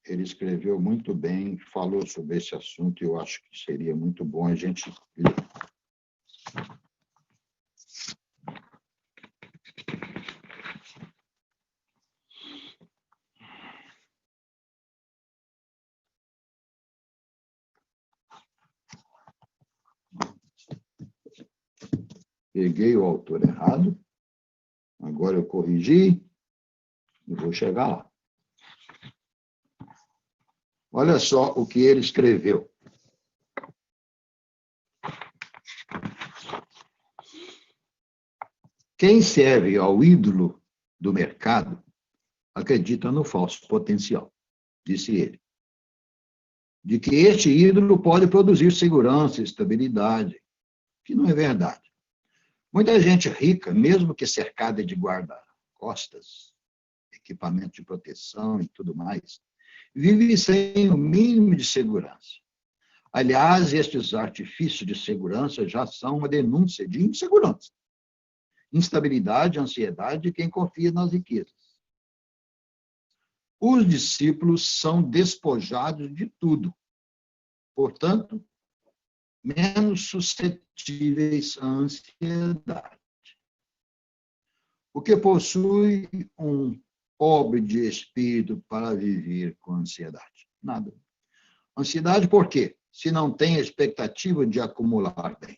Ele escreveu muito bem, falou sobre esse assunto, e eu acho que seria muito bom a gente ler. Peguei o autor errado, agora eu corrigi e vou chegar lá. Olha só o que ele escreveu. Quem serve ao ídolo do mercado acredita no falso potencial, disse ele, de que este ídolo pode produzir segurança e estabilidade, que não é verdade. Muita gente rica, mesmo que cercada de guarda-costas, equipamento de proteção e tudo mais, vive sem o mínimo de segurança. Aliás, estes artifícios de segurança já são uma denúncia de insegurança, instabilidade, ansiedade de quem confia nas riquezas. Os discípulos são despojados de tudo, portanto, menos suscetíveis à ansiedade. O que possui um pobre de espírito para viver com ansiedade? Nada. Ansiedade por quê? se não tem a expectativa de acumular bens,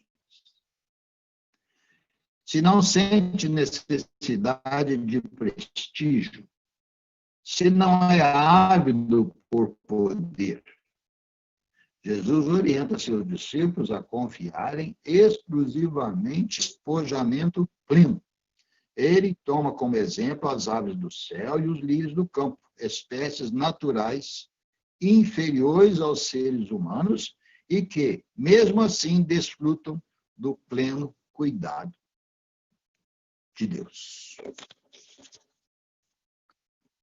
se não sente necessidade de prestígio, se não é ávido por poder. Jesus orienta seus discípulos a confiarem exclusivamente em despojamento pleno. Ele toma como exemplo as aves do céu e os lírios do campo, espécies naturais inferiores aos seres humanos e que, mesmo assim, desfrutam do pleno cuidado de Deus.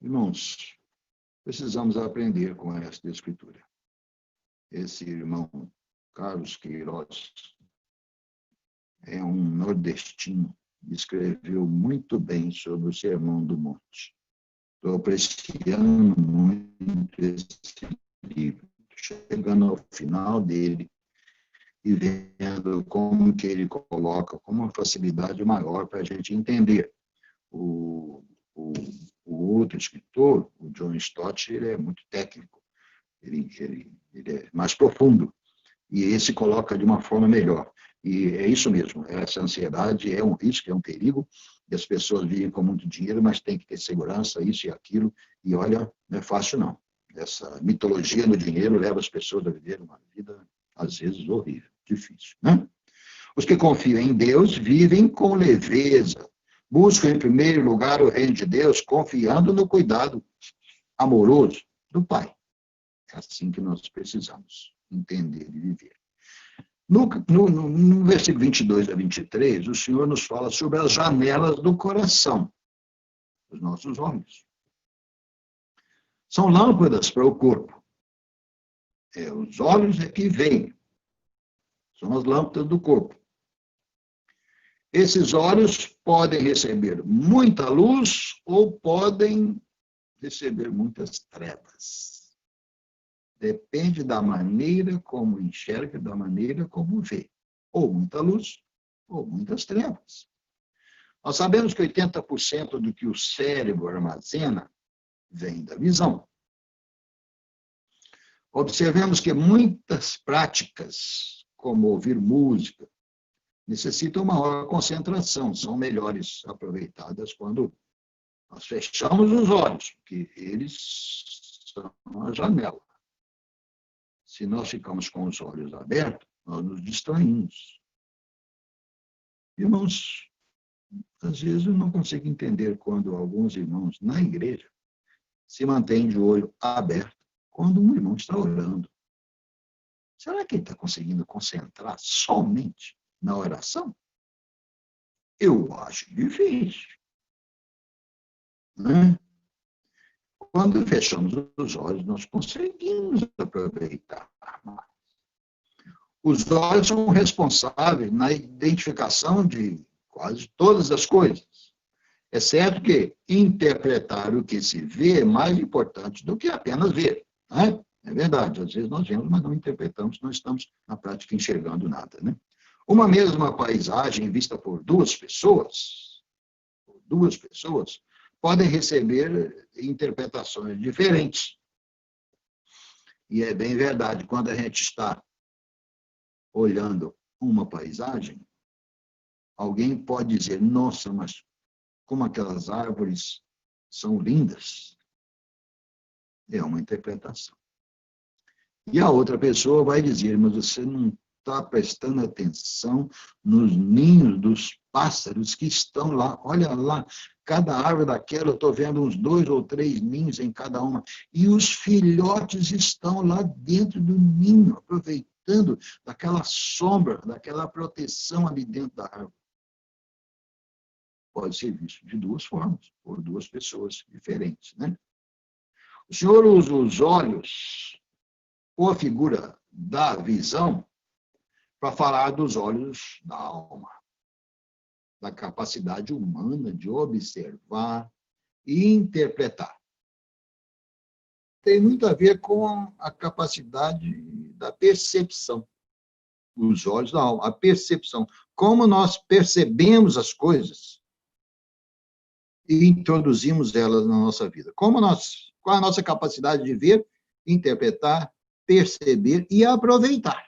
Irmãos, precisamos aprender com esta escritura. Esse irmão Carlos Queiroz é um nordestino, escreveu muito bem sobre o Sermão do Monte. Estou apreciando muito esse livro, chegando ao final dele e vendo como que ele coloca com uma facilidade maior para a gente entender. O outro escritor, o John Stott, ele é muito técnico, ele é mais profundo, e esse coloca de uma forma melhor. E é isso mesmo, essa ansiedade é um risco, é um perigo, e as pessoas vivem com muito dinheiro, mas tem que ter segurança, isso e aquilo, e olha, não é fácil não. Essa mitologia do dinheiro leva as pessoas a viver uma vida, às vezes, horrível, difícil, né? Os que confiam em Deus vivem com leveza, buscam em primeiro lugar o reino de Deus, confiando no cuidado amoroso do Pai. É assim que nós precisamos entender e viver. No versículo 22 a 23, o Senhor nos fala sobre as janelas do coração, dos nossos olhos. São lâmpadas para o corpo. Os olhos é que veem. São as lâmpadas do corpo. Esses olhos podem receber muita luz ou podem receber muitas trevas. Depende da maneira como enxerga, da maneira como vê. Ou muita luz, ou muitas trevas. Nós sabemos que 80% do que o cérebro armazena vem da visão. Observemos que muitas práticas, como ouvir música, necessitam maior concentração, são melhores aproveitadas quando nós fechamos os olhos, porque eles são a janela. Se nós ficamos com os olhos abertos, nós nos distraímos. Irmãos, às vezes eu não consigo entender quando alguns irmãos na igreja se mantêm de olho aberto quando um irmão está orando. Será que ele está conseguindo concentrar somente na oração? Eu acho difícil. Né? Quando fechamos os olhos, nós conseguimos aproveitar mais. Os olhos são responsáveis na identificação de quase todas as coisas. É certo que interpretar o que se vê é mais importante do que apenas ver. Né? É verdade, às vezes nós vemos, mas não interpretamos, não estamos na prática enxergando nada. Né? Uma mesma paisagem vista por duas pessoas podem receber interpretações diferentes. E é bem verdade, quando a gente está olhando uma paisagem, alguém pode dizer, nossa, mas como aquelas árvores são lindas. É uma interpretação. E a outra pessoa vai dizer, mas você não está prestando atenção nos ninhos dos pássaros que estão lá. Olha lá, cada árvore daquela, eu estou vendo uns 2 ou 3 ninhos em cada uma. E os filhotes estão lá dentro do ninho, aproveitando daquela sombra, daquela proteção ali dentro da árvore. Pode ser visto de duas formas, por duas pessoas diferentes, né? O Senhor usa os olhos, ou a figura da visão, para falar dos olhos da alma, da capacidade humana de observar e interpretar. Tem muito a ver com a capacidade da percepção, os olhos da alma, a percepção, como nós percebemos as coisas e introduzimos elas na nossa vida. Qual a nossa capacidade de ver, interpretar perceber e aproveitar.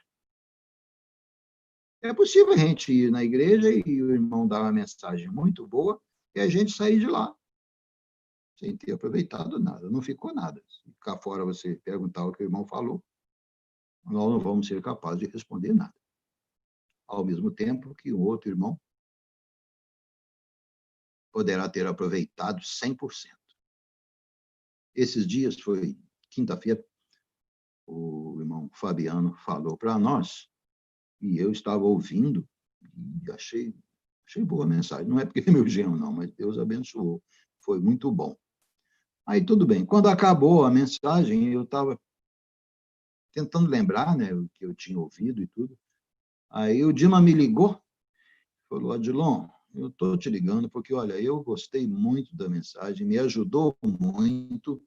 É possível a gente ir na igreja e o irmão dar uma mensagem muito boa e a gente sair de lá sem ter aproveitado nada, não ficou nada. Se cá fora você perguntar o que o irmão falou, nós não vamos ser capazes de responder nada. Ao mesmo tempo que o outro irmão poderá ter aproveitado 100%. Esses dias, foi quinta-feira, o irmão Fabiano falou para nós, e eu estava ouvindo, e achei boa a mensagem. Não é porque é meu genro, não, mas Deus abençoou. Foi muito bom. Aí, tudo bem. Quando acabou a mensagem, eu estava tentando lembrar, né, o que eu tinha ouvido e tudo. Aí o Dima me ligou, falou: Adilon, eu estou te ligando porque, olha, eu gostei muito da mensagem, me ajudou muito.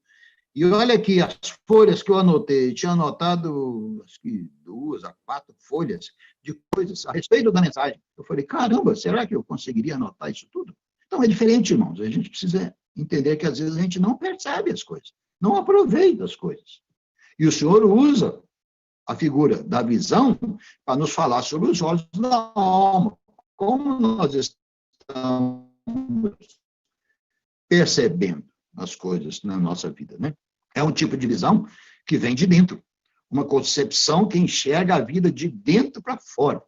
E olha aqui, as folhas que eu anotei, tinha anotado, acho que 2 a 4 folhas de coisas a respeito da mensagem. Eu falei, caramba, será que eu conseguiria anotar isso tudo? Então, é diferente, irmãos. A gente precisa entender que, às vezes, a gente não percebe as coisas, não aproveita as coisas. E o Senhor usa a figura da visão para nos falar sobre os olhos da alma. Como nós estamos percebendo as coisas na nossa vida, né? É um tipo de visão que vem de dentro, uma concepção que enxerga a vida de dentro para fora.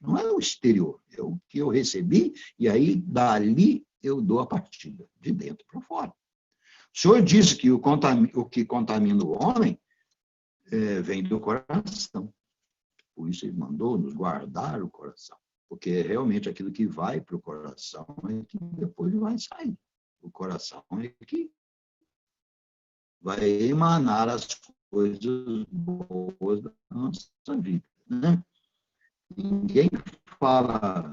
Não é o exterior, é o que eu recebi, e aí, dali, eu dou a partida, de dentro para fora. O Senhor disse que o que contamina o homem vem do coração. Por isso, ele mandou nos guardar o coração, porque é realmente aquilo que vai para o coração é que depois vai sair. O coração é que vai emanar as coisas boas da nossa vida, né? Ninguém fala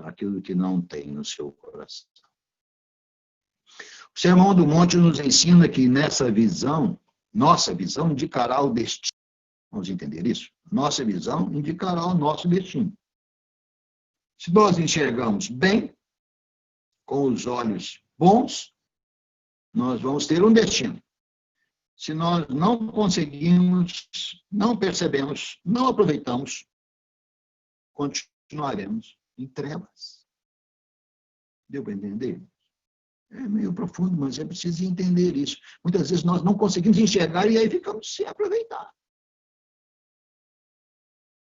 aquilo que não tem no seu coração. O Sermão do Monte nos ensina que nessa visão, nossa visão indicará o destino. Vamos entender isso? Nossa visão indicará o nosso destino. Se nós enxergamos bem, com os olhos bons, nós vamos ter um destino. Se nós não conseguimos, não percebemos, não aproveitamos, continuaremos em trevas. Deu para entender? É meio profundo, mas é preciso entender isso. Muitas vezes nós não conseguimos enxergar e aí ficamos sem aproveitar.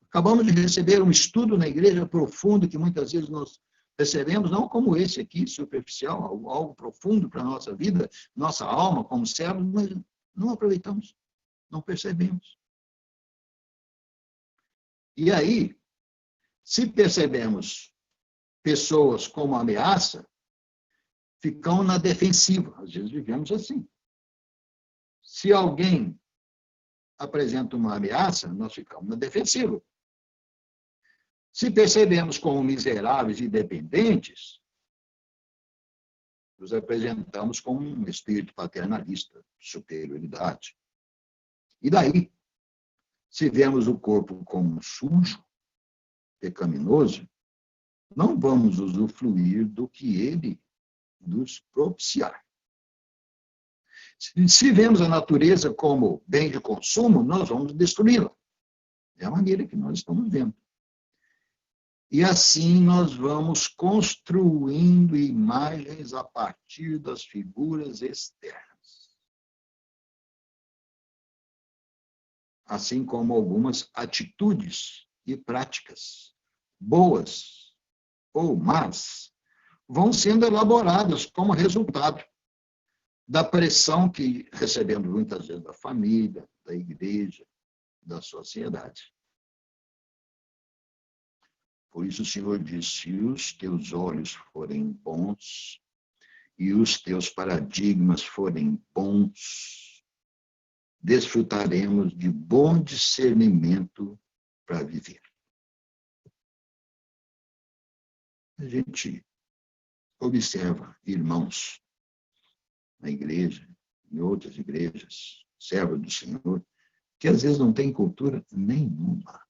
Acabamos de receber um estudo na igreja profundo que muitas vezes nós recebemos, não como esse aqui, superficial, algo profundo para a nossa vida, nossa alma como servos, mas não aproveitamos, não percebemos. E aí, se percebemos pessoas como ameaça, ficam na defensiva. Às vezes vivemos assim. Se alguém apresenta uma ameaça, nós ficamos na defensiva. Se percebemos como miseráveis e dependentes, nos apresentamos como um espírito paternalista, superioridade. E daí, se vemos o corpo como sujo, pecaminoso, não vamos usufruir do que ele nos propiciar. Se vemos a natureza como bem de consumo, nós vamos destruí-la. É a maneira que nós estamos vendo. E assim nós vamos construindo imagens a partir das figuras externas. Assim como algumas atitudes e práticas, boas ou más, vão sendo elaboradas como resultado da pressão que recebemos muitas vezes da família, da igreja, da sociedade. Por isso o Senhor diz, se os teus olhos forem bons e os teus paradigmas forem bons, desfrutaremos de bom discernimento para viver. A gente observa irmãos na igreja, em outras igrejas, servos do Senhor, que às vezes não têm cultura nenhuma.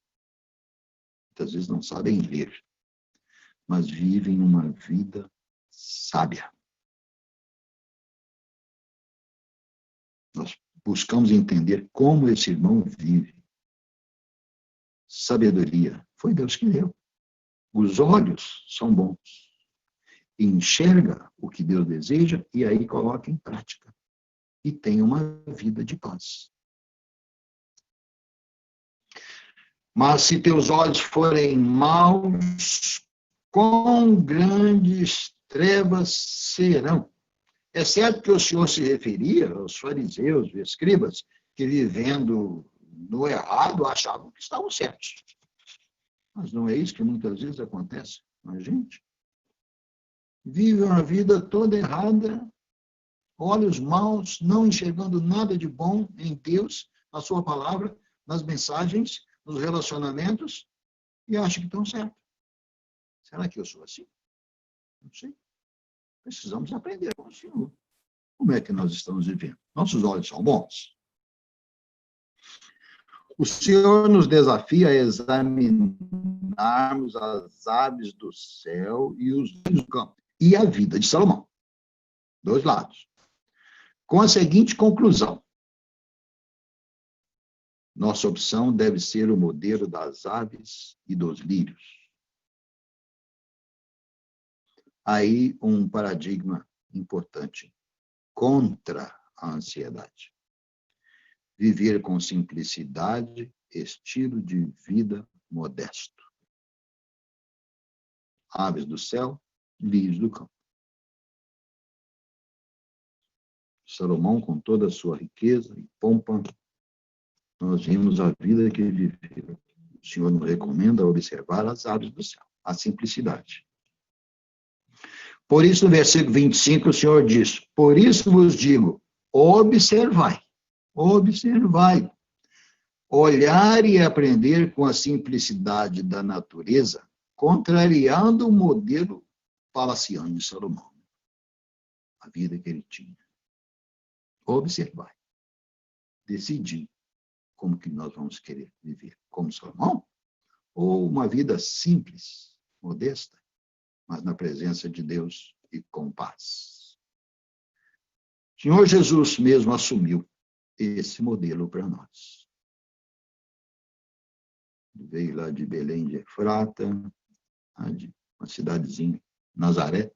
Muitas vezes não sabem ler, mas vivem uma vida sábia. Nós buscamos entender como esse irmão vive. Sabedoria. Foi Deus que deu. Os olhos são bons. Enxerga o que Deus deseja e aí coloca em prática. E tem uma vida de paz. Mas se teus olhos forem maus, quão grandes trevas serão. É certo que o Senhor se referia aos fariseus e escribas que, vivendo no errado, achavam que estavam certos. Mas não é isso que muitas vezes acontece com a gente. Vive uma vida toda errada, olhos maus, não enxergando nada de bom em Deus, na sua palavra, nas mensagens, nos relacionamentos, e acha que estão certos. Será que eu sou assim? Não sei. Precisamos aprender com o Senhor. Como é que nós estamos vivendo? Nossos olhos são bons? O Senhor nos desafia a examinarmos as aves do céu e os lírios do campo, e a vida de Salomão. Dois lados. Com a seguinte conclusão: nossa opção deve ser o modelo das aves e dos lírios. Aí um paradigma importante contra a ansiedade. Viver com simplicidade, estilo de vida modesto. Aves do céu, lírios do campo. Salomão, com toda a sua riqueza e pompa, nós vimos a vida que ele viveu. O Senhor nos recomenda observar as aves do céu, a simplicidade. Por isso, no versículo 25, o Senhor diz: por isso vos digo, observai. Observai. Olhar e aprender com a simplicidade da natureza, contrariando o modelo palaciano de Salomão. A vida que ele tinha. Observai. Decidir como que nós vamos querer viver. Como Salomão? Ou uma vida simples, modesta, mas na presença de Deus e com paz. O Senhor Jesus mesmo assumiu esse modelo para nós. Ele veio lá de Belém de Efrata, de uma cidadezinha, Nazaré,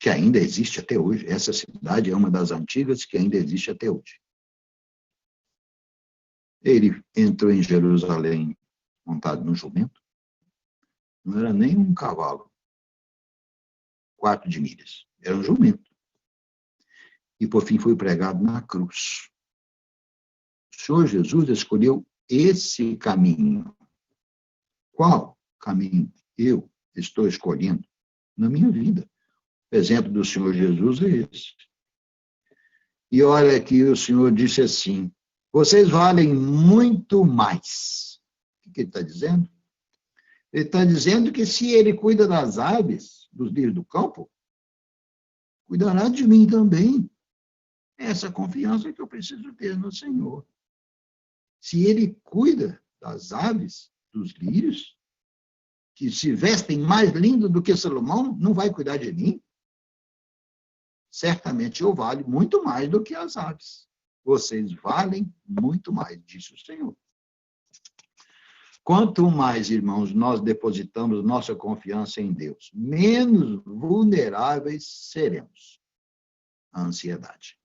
que ainda existe até hoje. Essa cidade é uma das antigas que ainda existe até hoje. Ele entrou em Jerusalém montado num jumento. Não era nem um cavalo, 4 de milhas. Era um jumento. E, por fim, foi pregado na cruz. O Senhor Jesus escolheu esse caminho. Qual caminho eu estou escolhendo na minha vida? O exemplo do Senhor Jesus é esse. E olha que o Senhor disse assim: vocês valem muito mais. O que ele está dizendo? Ele está dizendo que se ele cuida das aves, dos lírios do campo, cuidará de mim também. Essa confiança que eu preciso ter no Senhor. Se ele cuida das aves, dos lírios, que se vestem mais lindo do que Salomão, não vai cuidar de mim? Certamente eu valho muito mais do que as aves. Vocês valem muito mais, disse o Senhor. Quanto mais, irmãos, nós depositamos nossa confiança em Deus, menos vulneráveis seremos à ansiedade.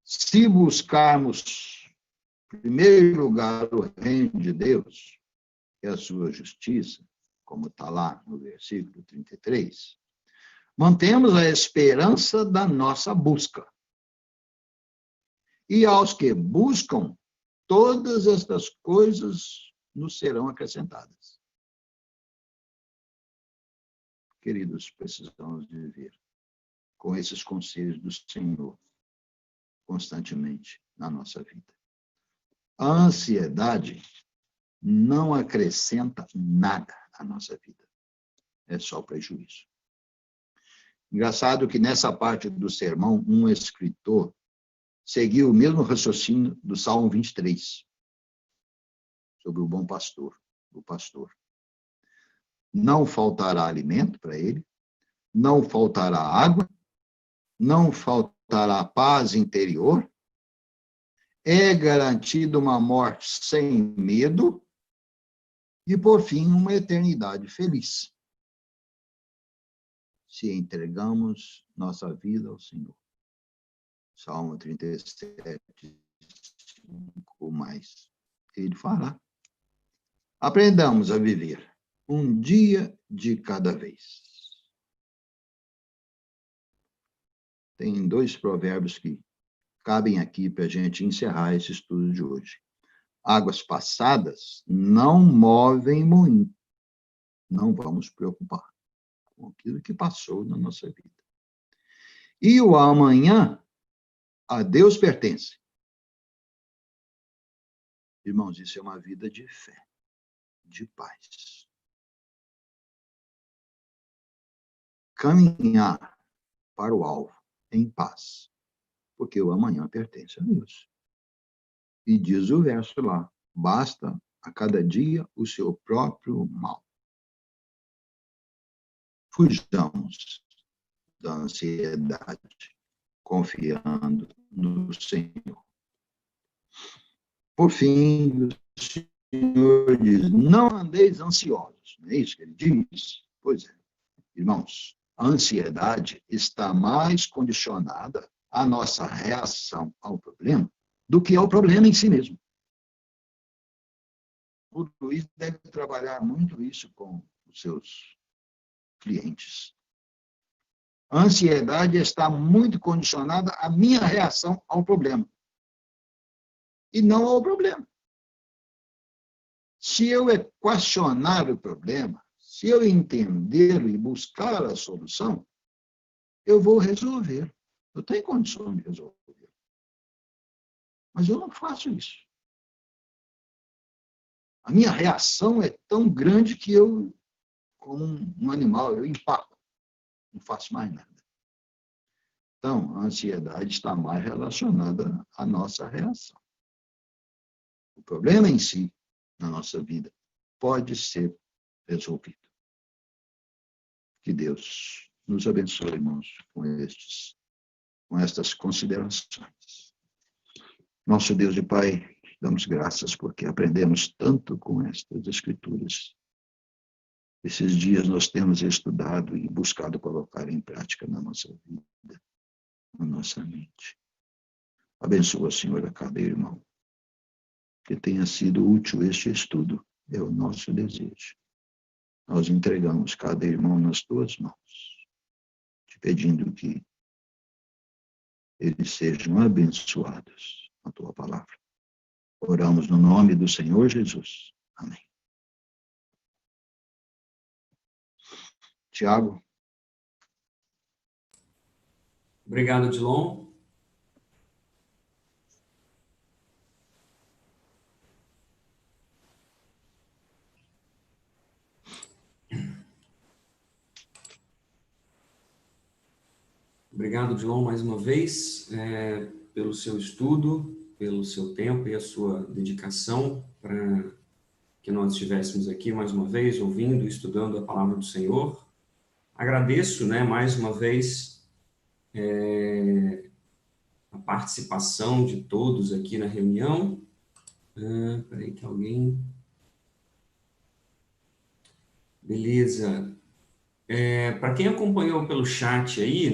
Se buscarmos, em primeiro lugar, o reino de Deus e a sua justiça, como está lá no versículo 33, mantemos a esperança da nossa busca. E aos que buscam, todas estas coisas nos serão acrescentadas. Queridos, precisamos viver com esses conselhos do Senhor constantemente na nossa vida. A ansiedade não acrescenta nada à nossa vida. É só prejuízo. Engraçado que nessa parte do sermão, um escritor seguiu o mesmo raciocínio do Salmo 23, sobre o bom pastor, o pastor. Não faltará alimento para ele, não faltará água, não faltará voltará a paz interior, é garantida uma morte sem medo e, por fim, uma eternidade feliz, se entregamos nossa vida ao Senhor. Salmo 37, 5 mais. Ele fará. Aprendamos a viver um dia de cada vez. Tem 2 provérbios que cabem aqui para a gente encerrar esse estudo de hoje. Águas passadas não movem moinho. Não vamos preocupar com aquilo que passou na nossa vida. E o amanhã a Deus pertence. Irmãos, isso é uma vida de fé, de paz. Caminhar para o alvo em paz, porque o amanhã pertence a Deus. E diz o verso lá, basta a cada dia o seu próprio mal. Fujamos da ansiedade, confiando no Senhor. Por fim, o Senhor diz, não andeis ansiosos. Não é isso que ele diz? Pois é. Irmãos, a ansiedade está mais condicionada à nossa reação ao problema do que ao problema em si mesmo. O Luiz deve trabalhar muito isso com os seus clientes. A ansiedade está muito condicionada à minha reação ao problema e não ao problema. Se eu equacionar o problema, se eu entendê-lo e buscar a solução, eu vou resolver. Eu tenho condição de resolver. Mas eu não faço isso. A minha reação é tão grande que eu, como um animal, eu empaco. Não faço mais nada. Então, a ansiedade está mais relacionada à nossa reação. O problema em si, na nossa vida, pode ser resolvido. Que Deus nos abençoe, irmãos, com estas considerações. Nosso Deus e Pai, damos graças porque aprendemos tanto com estas escrituras. Esses dias nós temos estudado e buscado colocar em prática na nossa vida, na nossa mente. Abençoa, Senhor, a cada irmão. Que tenha sido útil este estudo, é o nosso desejo. Nós entregamos cada irmão nas tuas mãos, te pedindo que eles sejam abençoados com a tua palavra. Oramos no nome do Senhor Jesus. Amém. Tiago. Obrigado, Dilon. Obrigado, Dilon, mais uma vez, pelo seu estudo, pelo seu tempo e a sua dedicação para que nós estivéssemos aqui mais uma vez, ouvindo e estudando a palavra do Senhor. Agradeço, mais uma vez, a participação de todos aqui na reunião. Espera aí que alguém... Beleza. Para quem acompanhou pelo chat aí,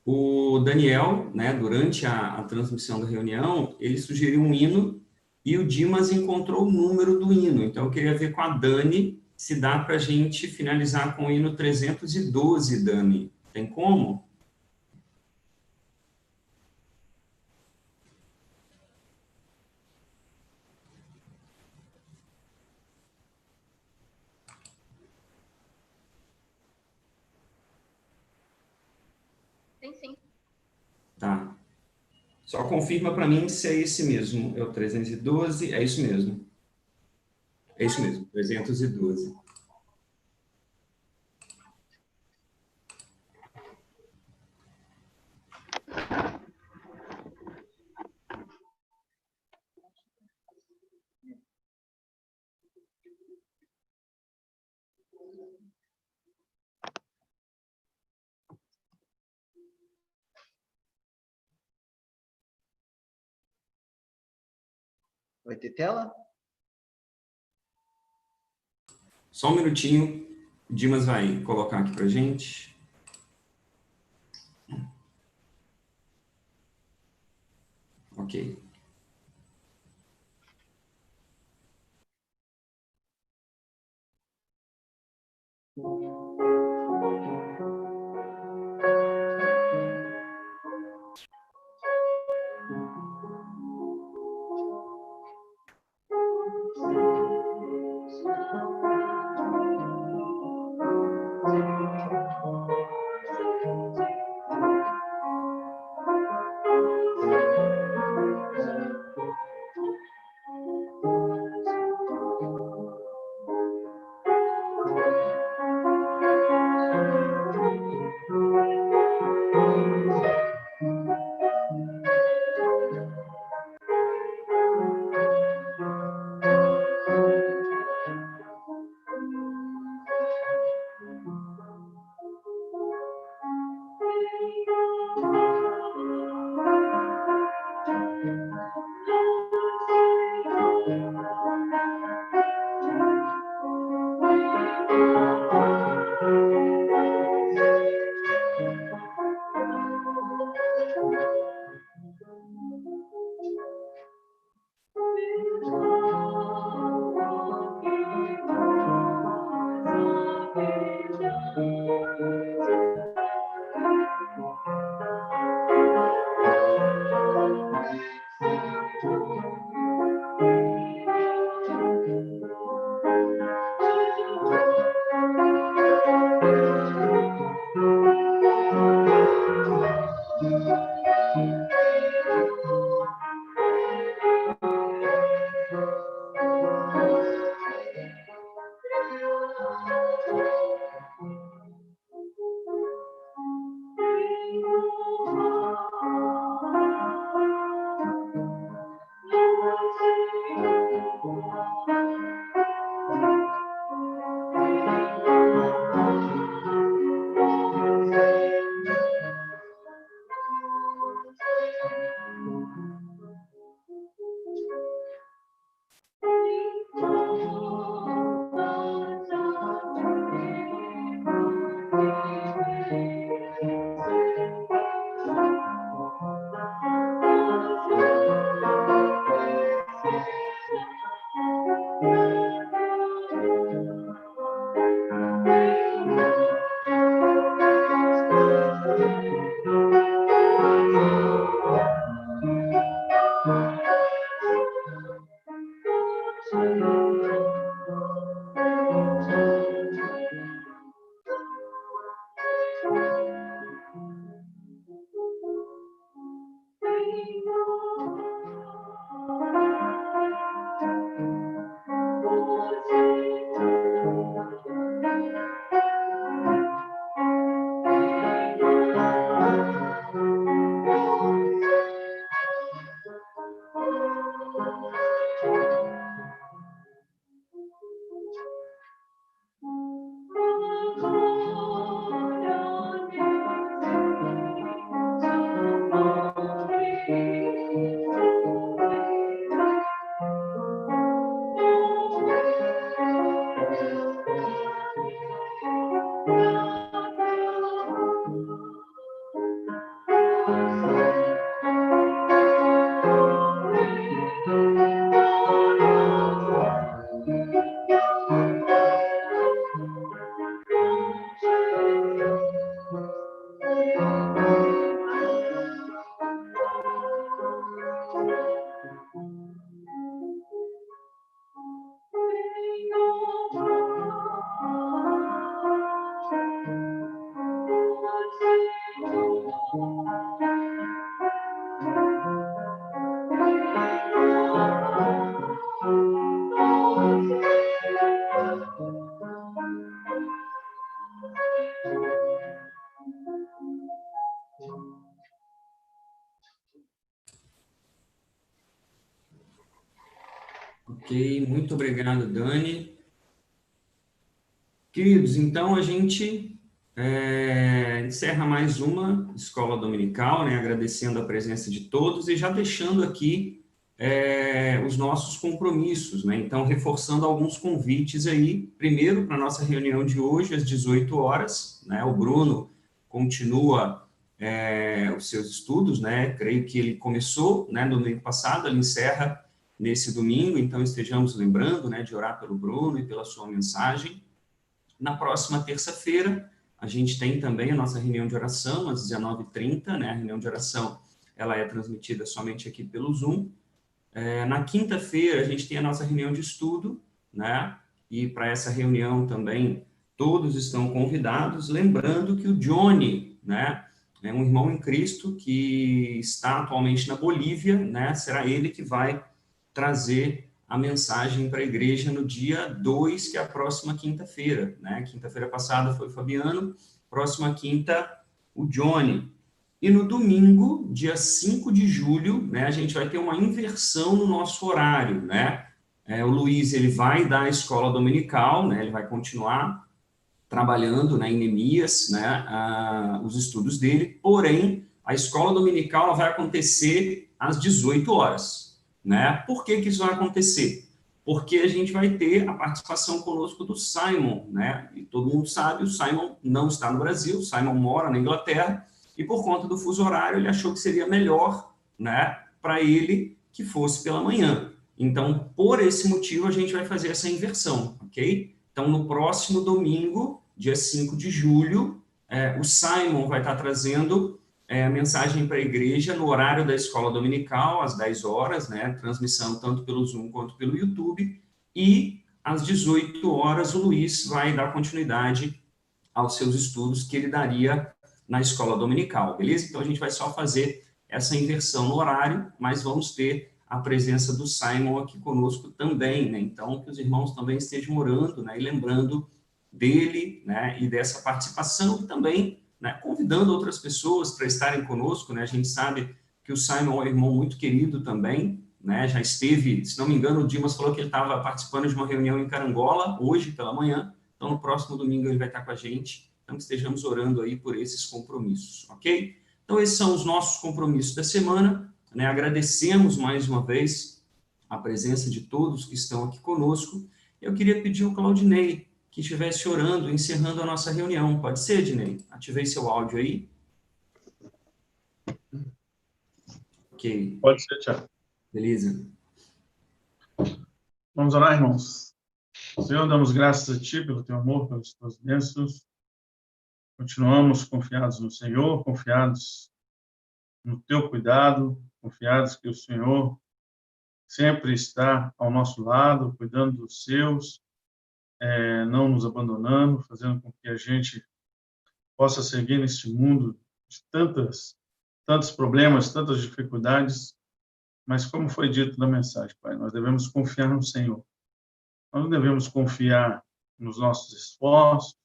o Daniel, durante a transmissão da reunião, ele sugeriu um hino e o Dimas encontrou o número do hino. Então, eu queria ver com a Dani se dá para a gente finalizar com o hino 312, Dani. Tem como? Sim. Tá. Só confirma para mim se é esse mesmo. É o 312, é isso mesmo. É isso mesmo, 312. Vai ter tela? Só um minutinho. O Dimas vai colocar aqui para a gente. Ok. Ok, muito obrigado, Dani. Queridos, então a gente encerra mais uma escola dominical, né, agradecendo a presença de todos e já deixando aqui os nossos compromissos, né? Então, reforçando alguns convites aí, primeiro para a nossa reunião de hoje, às 18 horas, né? O Bruno continua os seus estudos, né? Creio que ele começou, né, no domingo passado, ele encerra nesse domingo, então estejamos lembrando, né, de orar pelo Bruno e pela sua mensagem. Na próxima terça-feira, a gente tem também a nossa reunião de oração, às 19h30, né? A reunião de oração, ela é transmitida somente aqui pelo Zoom. Na quinta-feira, a gente tem a nossa reunião de estudo, né? E para essa reunião também, todos estão convidados, lembrando que o Johnny, né, é um irmão em Cristo que está atualmente na Bolívia, né? Será ele que vai trazer a mensagem para a igreja no dia 2, que é a próxima quinta-feira, né? Quinta-feira passada foi o Fabiano, próxima quinta, o Johnny. E no domingo, dia 5 de julho, né, a gente vai ter uma inversão no nosso horário, né? O Luiz, ele vai dar a escola dominical, né? Ele vai continuar trabalhando, né, em Neemias, né, os estudos dele, porém, a escola dominical ela vai acontecer às 18 horas, né? Por que que isso vai acontecer? Porque a gente vai ter a participação conosco do Simon, né? E todo mundo sabe, o Simon não está no Brasil, o Simon mora na Inglaterra, e por conta do fuso horário, ele achou que seria melhor, né, para ele que fosse pela manhã. Então, por esse motivo, a gente vai fazer essa inversão, ok? Então, no próximo domingo, dia 5 de julho, o Simon vai estar trazendo a mensagem para a igreja no horário da escola dominical, às 10 horas, né, transmissão tanto pelo Zoom quanto pelo YouTube, e às 18 horas o Luiz vai dar continuidade aos seus estudos que ele daria na escola dominical, beleza? Então, a gente vai só fazer essa inversão no horário, mas vamos ter a presença do Simon aqui conosco também, né? Então, que os irmãos também estejam orando, né, e lembrando dele, né, e dessa participação, e também, né, convidando outras pessoas para estarem conosco, né? A gente sabe que o Simon é um irmão muito querido também, né? Já esteve, se não me engano, o Dimas falou que ele estava participando de uma reunião em Carangola, hoje pela manhã, então no próximo domingo ele vai estar com a gente. Então, que estejamos orando aí por esses compromissos, ok? Então, esses são os nossos compromissos da semana, né? Agradecemos mais uma vez a presença de todos que estão aqui conosco. Eu queria pedir ao Claudinei que estivesse orando, encerrando a nossa reunião. Pode ser, Dinei? Ativei seu áudio aí. Ok. Pode ser, Tiago. Beleza. Vamos orar, irmãos. Senhor, damos graças a Ti pelo Teu amor, pelas Tuas bênçãos. Continuamos confiados no Senhor, confiados no Teu cuidado, confiados que o Senhor sempre está ao nosso lado, cuidando dos seus, não nos abandonando, fazendo com que a gente possa seguir neste mundo de tantos problemas, tantas dificuldades, mas como foi dito na mensagem, Pai, nós devemos confiar no Senhor. Nós não devemos confiar nos nossos esforços,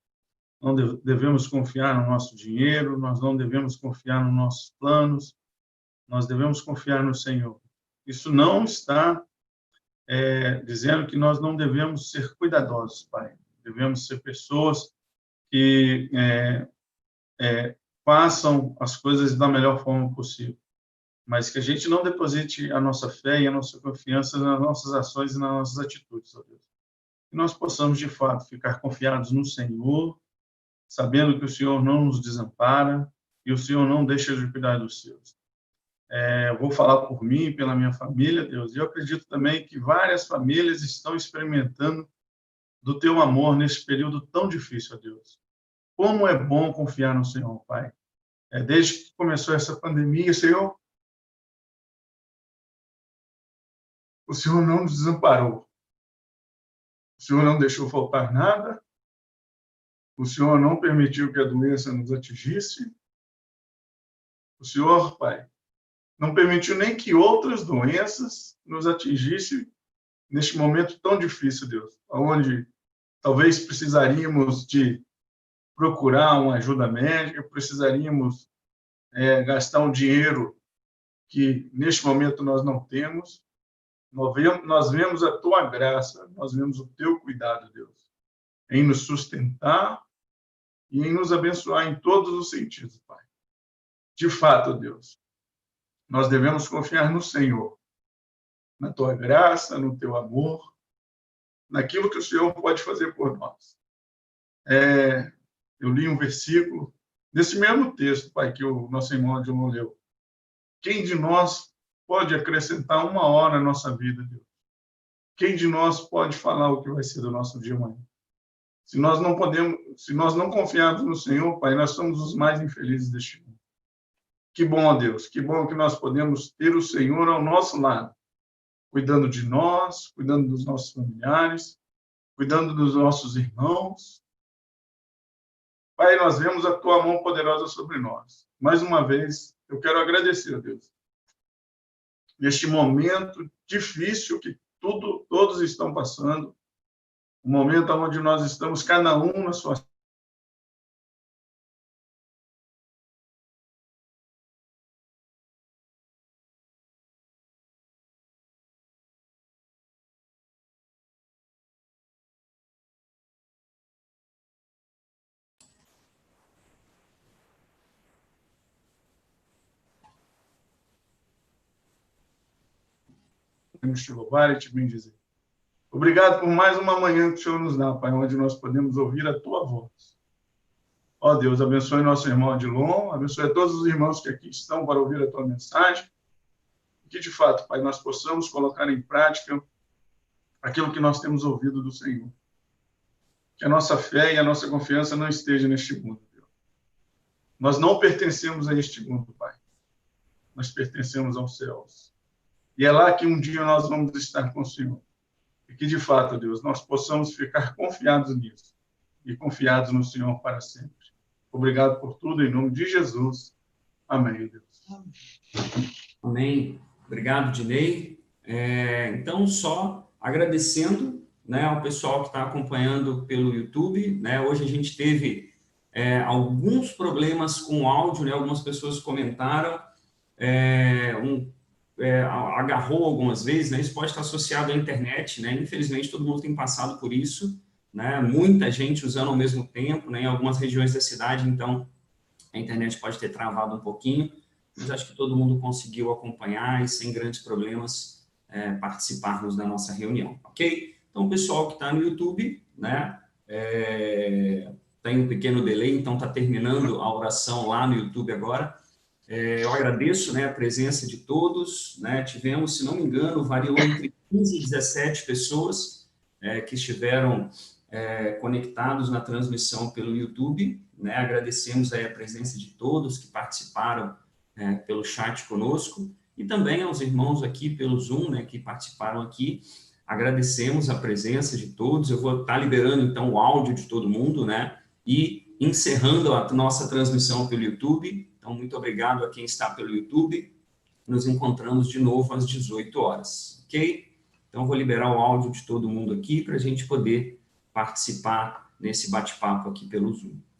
não devemos confiar no nosso dinheiro, nós não devemos confiar nos nossos planos, nós devemos confiar no Senhor. Isso não está dizendo que nós não devemos ser cuidadosos, Pai. Devemos ser pessoas que façam as coisas da melhor forma possível, mas que a gente não deposite a nossa fé e a nossa confiança nas nossas ações e nas nossas atitudes, ó Deus. Que nós possamos, de fato, ficar confiados no Senhor, sabendo que o Senhor não nos desampara e o Senhor não deixa de cuidar dos seus. Vou falar por mim e pela minha família, Deus, e eu acredito também que várias famílias estão experimentando do Teu amor nesse período tão difícil, ó Deus. Como é bom confiar no Senhor, Pai. Desde que começou essa pandemia, Senhor, o Senhor não nos desamparou. O Senhor não deixou faltar nada. O Senhor não permitiu que a doença nos atingisse. O Senhor, Pai, não permitiu nem que outras doenças nos atingissem neste momento tão difícil, Deus, onde talvez precisaríamos de procurar uma ajuda médica, precisaríamos gastar um dinheiro que neste momento nós não temos. Nós vemos a Tua graça, nós vemos o Teu cuidado, Deus, em nos sustentar e em nos abençoar em todos os sentidos, Pai. De fato, Deus, nós devemos confiar no Senhor, na tua graça, no teu amor, naquilo que o Senhor pode fazer por nós. Eu li um versículo desse mesmo texto, Pai, que o nosso irmão Adilon leu. Quem de nós pode acrescentar 1 hora na nossa vida, Deus? Quem de nós pode falar o que vai ser do nosso dia amanhã? Se nós não confiarmos no Senhor, Pai, nós somos os mais infelizes deste mundo. Que bom, ó Deus, que bom que nós podemos ter o Senhor ao nosso lado, cuidando de nós, cuidando dos nossos familiares, cuidando dos nossos irmãos. Pai, nós vemos a tua mão poderosa sobre nós. Mais uma vez, eu quero agradecer a Deus. Neste momento difícil que todos estão passando, um momento onde nós estamos, cada um na sua Temos te louvar e te bendizer. Obrigado por mais uma manhã que o Senhor nos dá, Pai, onde nós podemos ouvir a tua voz. Ó Deus, abençoe nosso irmão Adilon, abençoe todos os irmãos que aqui estão para ouvir a tua mensagem. E que, de fato, Pai, nós possamos colocar em prática aquilo que nós temos ouvido do Senhor. Que a nossa fé e a nossa confiança não esteja neste mundo, Deus. Nós não pertencemos a este mundo, Pai. Nós pertencemos aos céus. E é lá que um dia nós vamos estar com o Senhor. E que, de fato, Deus, nós possamos ficar confiados nisso. E confiados no Senhor para sempre. Obrigado por tudo, em nome de Jesus. Amém, Deus. Amém. Obrigado, Dinei. Então, só agradecendo, né, ao pessoal que está acompanhando pelo YouTube. Né? Hoje a gente teve alguns problemas com o áudio, né? Algumas pessoas comentaram. Agarrou algumas vezes, né? Isso pode estar associado à internet, né? Infelizmente, todo mundo tem passado por isso, né? Muita gente usando ao mesmo tempo, né? Em algumas regiões da cidade, então, a internet pode ter travado um pouquinho, mas acho que todo mundo conseguiu acompanhar e, sem grandes problemas, participarmos da nossa reunião, ok? Então, o pessoal que está no YouTube, né? Tem um pequeno delay, então está terminando a oração lá no YouTube agora. Eu agradeço, né, a presença de todos, né? Tivemos, se não me engano, variou entre 15 e 17 pessoas que estiveram conectados na transmissão pelo YouTube, né? Agradecemos aí a presença de todos que participaram pelo chat conosco e também aos irmãos aqui pelo Zoom, né, que participaram aqui. Agradecemos a presença de todos. Eu vou estar liberando, então, o áudio de todo mundo, né? E encerrando a nossa transmissão pelo YouTube. Então, muito obrigado a quem está pelo YouTube. Nos encontramos de novo às 18 horas, ok? Então, vou liberar o áudio de todo mundo aqui para a gente poder participar nesse bate-papo aqui pelo Zoom.